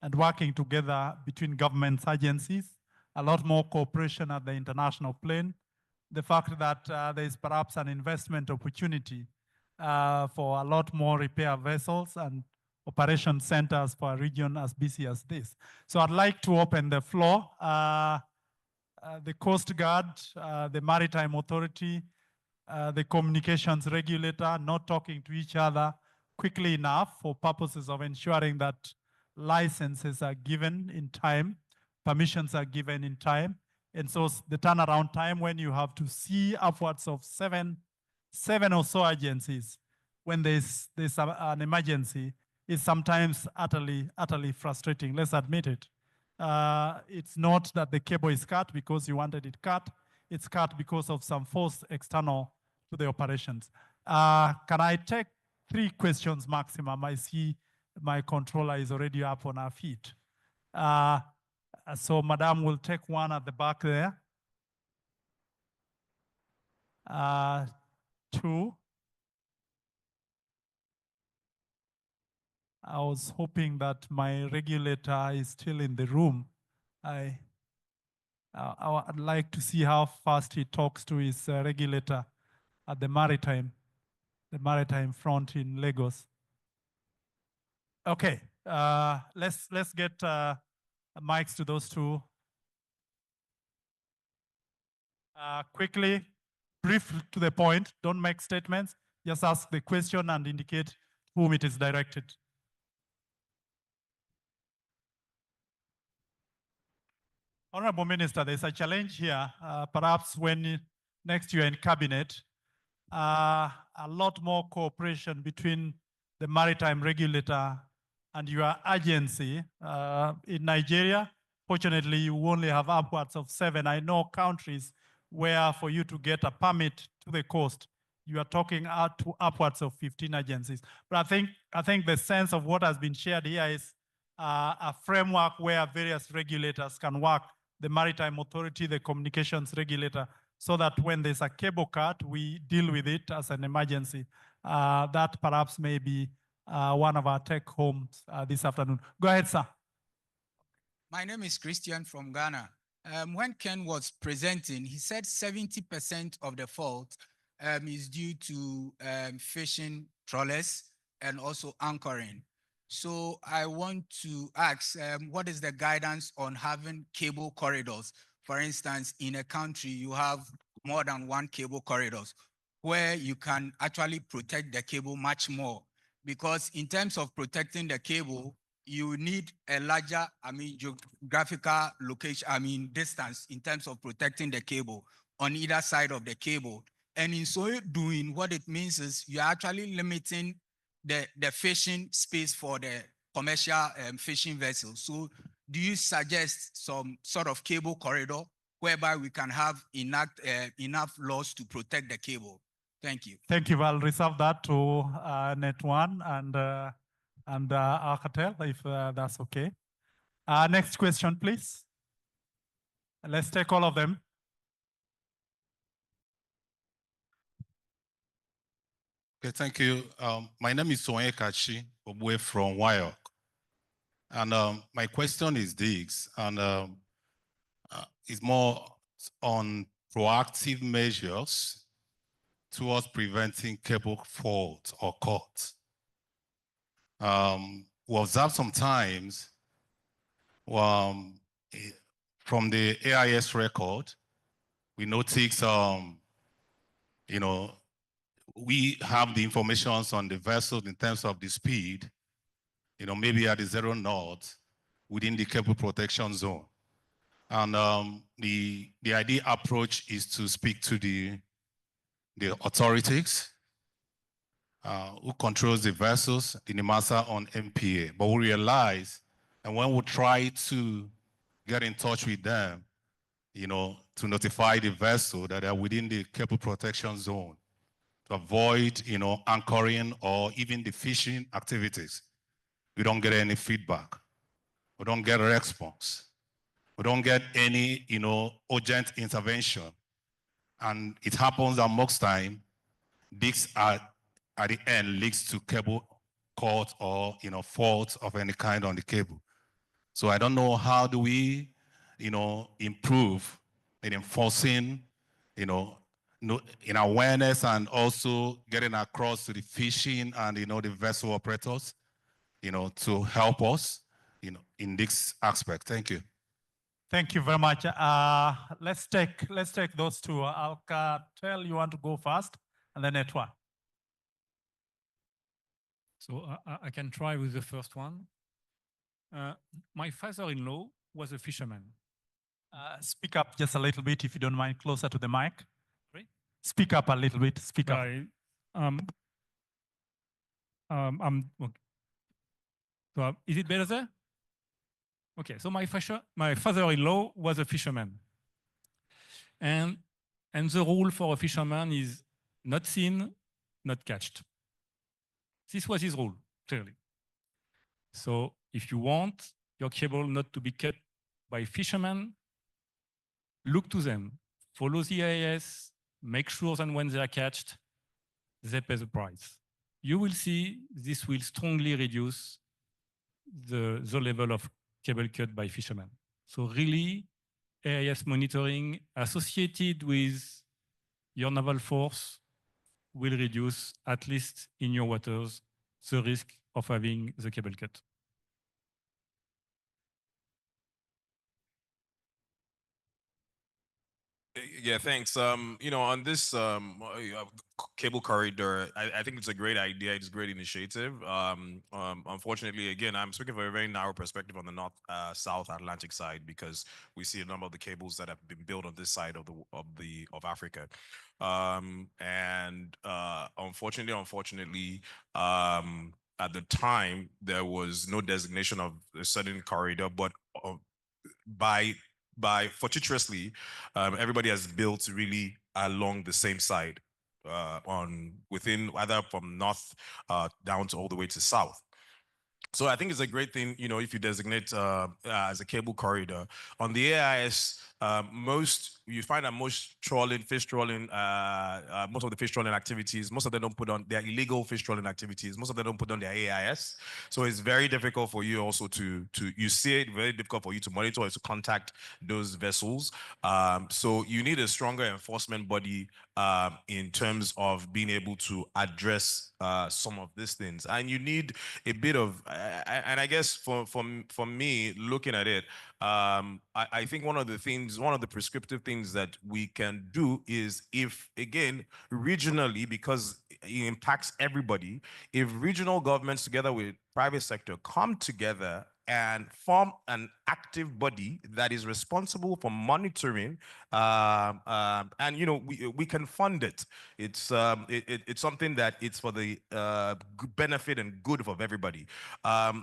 and working together between government agencies, a lot more cooperation at the international plane. The fact that there is perhaps an investment opportunity for a lot more repair vessels and operation centers for a region as busy as this. So I'd like to open the floor. The Coast Guard, the Maritime Authority, the communications regulator not talking to each other quickly enough for purposes of ensuring that licenses are given in time, permissions are given in time. And so the turnaround time when you have to see upwards of seven or so agencies when there's an emergency is sometimes utterly frustrating. Let's admit it. It's not that the cable is cut because you wanted it cut. It's cut because of some force external to the operations. Can I take 3 questions maximum? I see my controller is already up on her feet. So Madam will take one at the back there. 2. I was hoping that my regulator is still in the room. I'd like to see how fast he talks to his regulator at the maritime front in Lagos. Okay, let's get mics to those 2. Quickly, brief to the point. Don't make statements. Just ask the question and indicate whom it is directed. Honorable Minister, there's a challenge here. Perhaps when next you're in cabinet, a lot more cooperation between the maritime regulator and your agency. In Nigeria, fortunately, you only have upwards of 7. I know countries where for you to get a permit to the coast, you are talking out to upwards of 15 agencies. But I think the sense of what has been shared here is a framework where various regulators can work, the Maritime Authority, the communications regulator, so that when there's a cable cut, we deal with it as an emergency. That perhaps may be one of our take homes this afternoon. Go ahead, sir. My name is Christian from Ghana. When Ken was presenting, he said 70% of the fault is due to fishing trawlers and also anchoring. So I want to ask, what is the guidance on having cable corridors? For instance, in a country, you have more than 1 cable corridors where you can actually protect the cable much more. Because in terms of protecting the cable, you need a larger, geographical location, distance in terms of protecting the cable on either side of the cable. And in so doing, what it means is you're actually limiting the fishing space for the commercial fishing vessels. So do you suggest some sort of cable corridor whereby we can have enough laws to protect the cable? Thank you. Thank you. I'll reserve that to Net 1 and and Alcatel, if that's okay. Next question, please. Let's take all of them. Okay, thank you. My name is Soye Kachi Obwe from WIOC. And my question is this, and it's more on proactive measures towards preventing cable fault or cuts. We observe sometimes from the AIS record, we notice, you know, we have the information on the vessels in terms of the speed, you know, maybe at the 0 knots within the cable protection zone. And the ideal approach is to speak to the authorities who controls the vessels, the NIMASA on MPA. But we realize, and when we try to get in touch with them, you know, to notify the vessel that they're within the cable protection zone, to avoid, you know, anchoring or even the fishing activities, we don't get any feedback. We don't get a response. We don't get any, you know, urgent intervention. And it happens that most time, this at the end leads to cable cut or, you know, fault of any kind on the cable. So I don't know, how do we, you know, improve in enforcing, you know, in awareness and also getting across to the fishing and, you know, the vessel operators, you know, to help us, you know, in this aspect. Thank you. Thank you very much. Let's take those two. Alcatel, you want to go first, and then Etwa. So I can try with the first one. My father-in-law was a fisherman. Speak up just a little bit, if you don't mind, closer to the mic. Right? Speak up a little bit. Speak up. Okay. So is it better there? Okay. So my father-in-law was a fisherman, and the rule for a fisherman is not seen, not catched. This was his rule, clearly. So if you want your cable not to be cut by fishermen, look to them, follow the AIS, make sure that when they are catched, they pay the price. You will see this will strongly reduce the level of cable cut by fishermen. So really, AIS monitoring associated with your naval force will reduce, at least in your waters, the risk of having the cable cut. Yeah, thanks. You know, on this cable corridor, I think it's a great idea. It's a great initiative. Unfortunately, again, I'm speaking from a very narrow perspective on the South Atlantic side, because we see a number of the cables that have been built on this side of Africa. Unfortunately, at the time there was no designation of a certain corridor, but fortuitously, everybody has built really along the same side, within either from north down to all the way to south. So I think it's a great thing, you know, if you designate as a cable corridor. On the AIS, you find that most fish trawling, most of the fish trawling activities, most of them don't put on their illegal fish trawling activities. Most of them don't put on their AIS. So it's very difficult for you also you see it very difficult for you to monitor or to contact those vessels. So you need a stronger enforcement body in terms of being able to address some of these things. And you need a bit of, and I guess for me, looking at it, I think one of the prescriptive things that we can do is, if, again, regionally, because it impacts everybody, if regional governments together with private sector come together and form an active body that is responsible for monitoring And you know, we can fund it. It's something that it's for the benefit and good of everybody.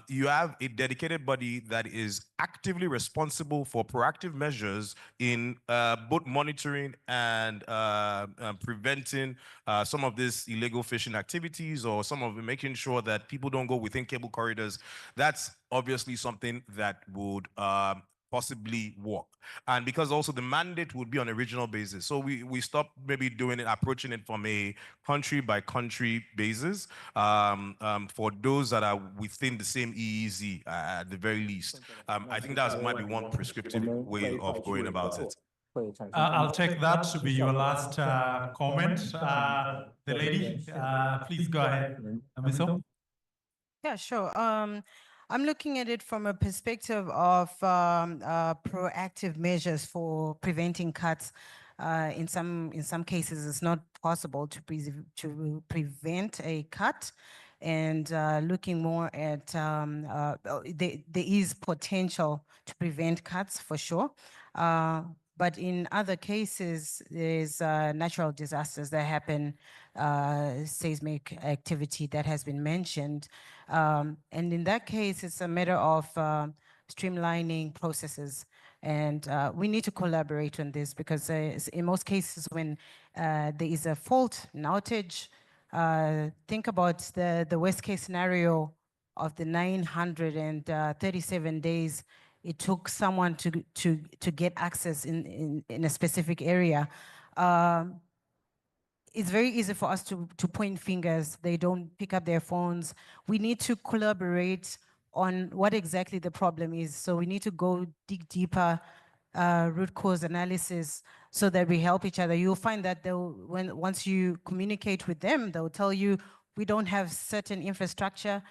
You have a dedicated body that is actively responsible for proactive measures in both monitoring and preventing some of these illegal fishing activities, or some of making sure that people don't go within cable corridors. That's obviously something that would possibly work. And because also the mandate would be on a regional basis. So we stop maybe doing it, approaching it from a country by country basis for those that are within the same EEZ at the very least. I think that might be one prescriptive way of going about it. I'll take that to be your last comment. The lady, please go ahead. Amiso? Yeah, sure. I'm looking at it from a perspective of proactive measures for preventing cuts. In some cases, it's not possible to prevent a cut, and looking more at there is potential to prevent cuts for sure. But in other cases, there's natural disasters that happen, seismic activity that has been mentioned. And in that case, it's a matter of streamlining processes. And we need to collaborate on this, because in most cases when there is a fault, an outage, think about the worst case scenario of the 937 days it took someone to get access in a specific area. It's very easy for us to point fingers. They don't pick up their phones. We need to collaborate on what exactly the problem is. So we need to go dig deeper, root cause analysis, so that we help each other. You'll find that once you communicate with them, they'll tell you, we don't have certain infrastructure,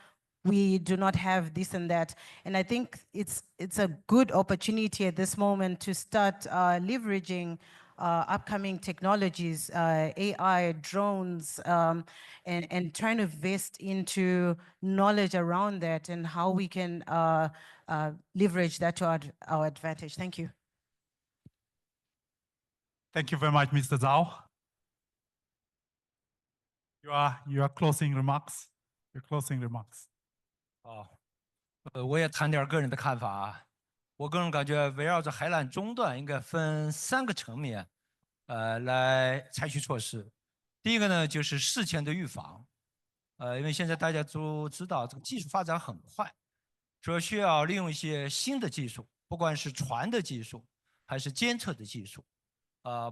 we do not have this and that. And I think it's a good opportunity at this moment to start leveraging upcoming technologies, AI, drones, and trying to invest into knowledge around that and how we can leverage that to our advantage. Thank you. Thank you very much, Mr. Zhao. Your closing remarks. Your closing remarks. 我也谈点个人的看法啊。我个人感觉，围绕着海缆中断，应该分3个层面，来采取措施。第一个呢，就是事前的预防，因为现在大家都知道，这个技术发展很快，说需要利用一些新的技术，不管是船的技术，还是监测的技术，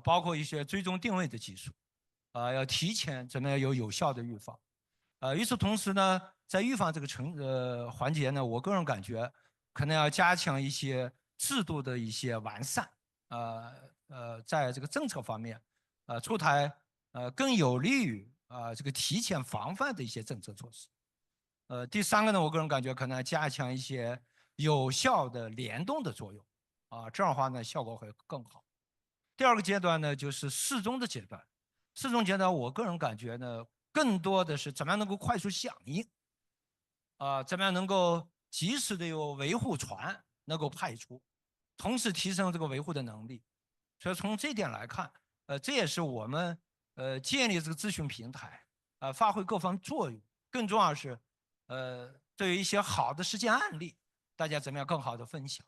包括一些追踪定位的技术，要提前怎么样有效的预防。与此同时呢，在预防这个环节呢，我个人感觉可能要加强一些制度的一些完善，在这个政策方面，出台更有利于这个提前防范的一些政策措施。第3个呢，我个人感觉可能要加强一些有效的联动的作用，这样的话呢，效果会更好。第2个阶段呢，就是适中的阶段。适中阶段，我个人感觉呢，更多的是怎么样能够快速响应，怎么样能够及时的有维护船能够派出，同时提升这个维护的能力。所以从这点来看，这也是我们建立这个咨询平台，发挥各方作用。更重要的是，对于一些好的实践案例，大家怎么样更好的分享。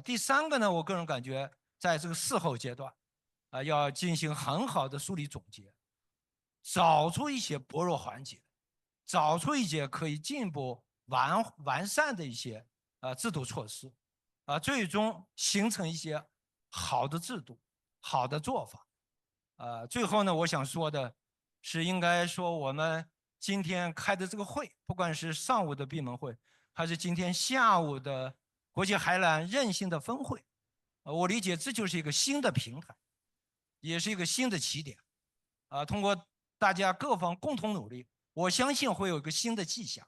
第3个呢，我个人感觉在这个事后阶段，要进行很好的梳理总结，找出一些薄弱环节，找出一些可以进一步完善的一些制度措施，最终形成一些好的制度、好的做法。最后呢，我想说的是，应该说我们今天开的这个会，不管是上午的闭门会，还是今天下午的国际海缆韧性的分会，我理解这就是一个新的平台，也是一个新的起点。通过大家各方共同努力，我相信会有一个新的迹象。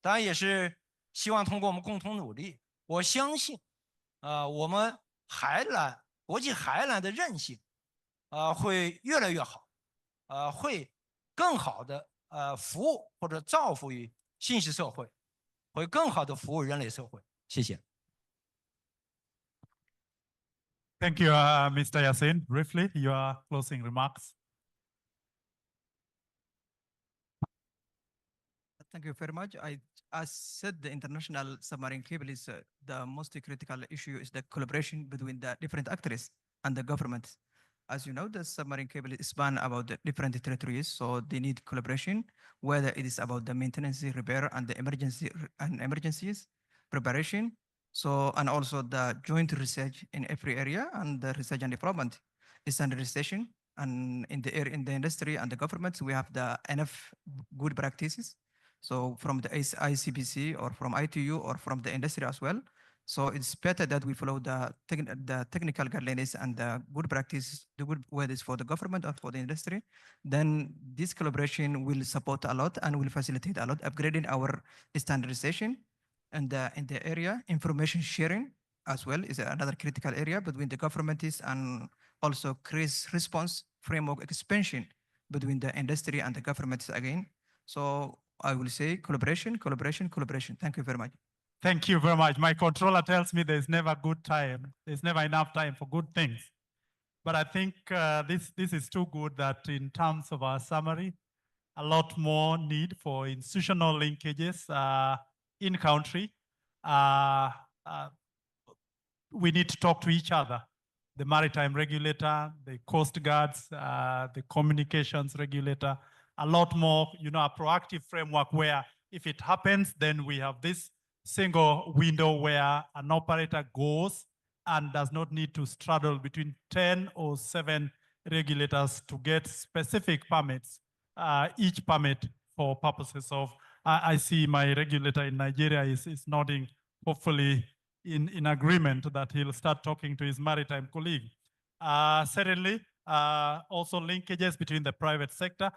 当然也是希望通过我们共同努力，我相信，我们国际海缆的韧性，会越来越好，会更好的服务或者造福于信息社会，会更好的服务人类社会。谢谢。Thank you, Mr. Yassin. Briefly, your closing remarks. Thank you very much. As said, the international submarine cable is the most critical issue is the collaboration between the different actors and the government. As you know, the submarine cable is span about the different territories, so they need collaboration, whether it is about the maintenance, repair, and the emergencies preparation. So, and also the joint research in every area and the research and development, standardization, and in the industry and the governments, we have the enough good practices. So from the ICPC or from ITU or from the industry as well. So it's better that we follow the technical guidelines and the good practice, the good whether it's for the government or for the industry. Then this collaboration will support a lot and will facilitate a lot, upgrading our standardization and in the area. Information sharing as well is another critical area between the governments and also crisis response framework expansion between the industry and the governments again. So I will say collaboration, collaboration, collaboration. Thank you very much. Thank you very much. My controller tells me there's never good time. There's never enough time for good things. But I think this is too good that in terms of our summary, a lot more need for institutional linkages in country. We need to talk to each other. The maritime regulator, the coast guards, the communications regulator, a lot more, a proactive framework where if it happens, then we have this single window where an operator goes and does not need to straddle between 10 or 7 regulators to get specific permits, each permit for purposes of, I see my regulator in Nigeria is nodding, hopefully in agreement that he'll start talking to his maritime colleague. Certainly, also linkages between the private sector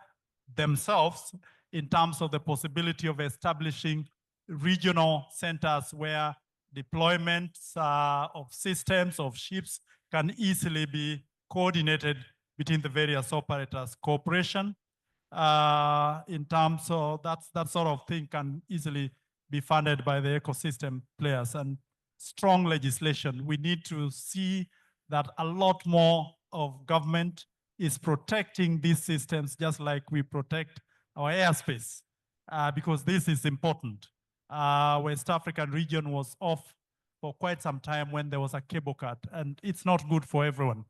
themselves in terms of the possibility of establishing regional centers where deployments of systems, of ships can easily be coordinated between the various operators. Cooperation in terms of that sort of thing can easily be funded by the ecosystem players, and strong legislation. We need to see that a lot more of government is protecting these systems just like we protect our airspace, because this is important. West African region was off for quite some time when there was a cable cut, and it's not good for everyone.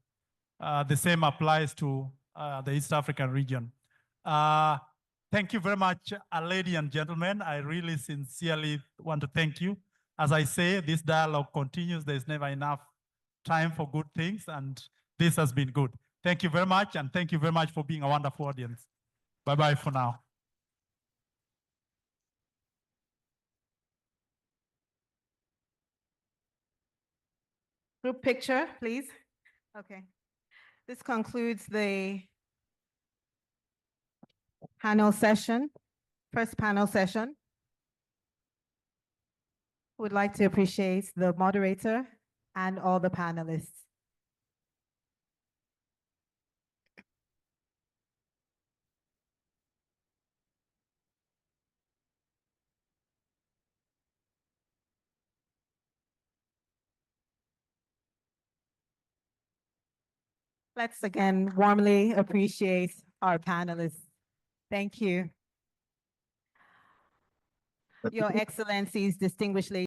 The same applies to the East African region. Thank you very much, ladies and gentlemen. I really sincerely want to thank you. As I say, this dialogue continues. There's never enough time for good things, and this has been good. Thank you very much, and thank you very much for being a wonderful audience. Bye-bye for now. Group picture, please. Okay. This concludes the panel session, first panel session. Would like to appreciate the moderator and all the panelists. Let's again warmly appreciate our panelists. Thank you. Your Excellencies, distinguished ladies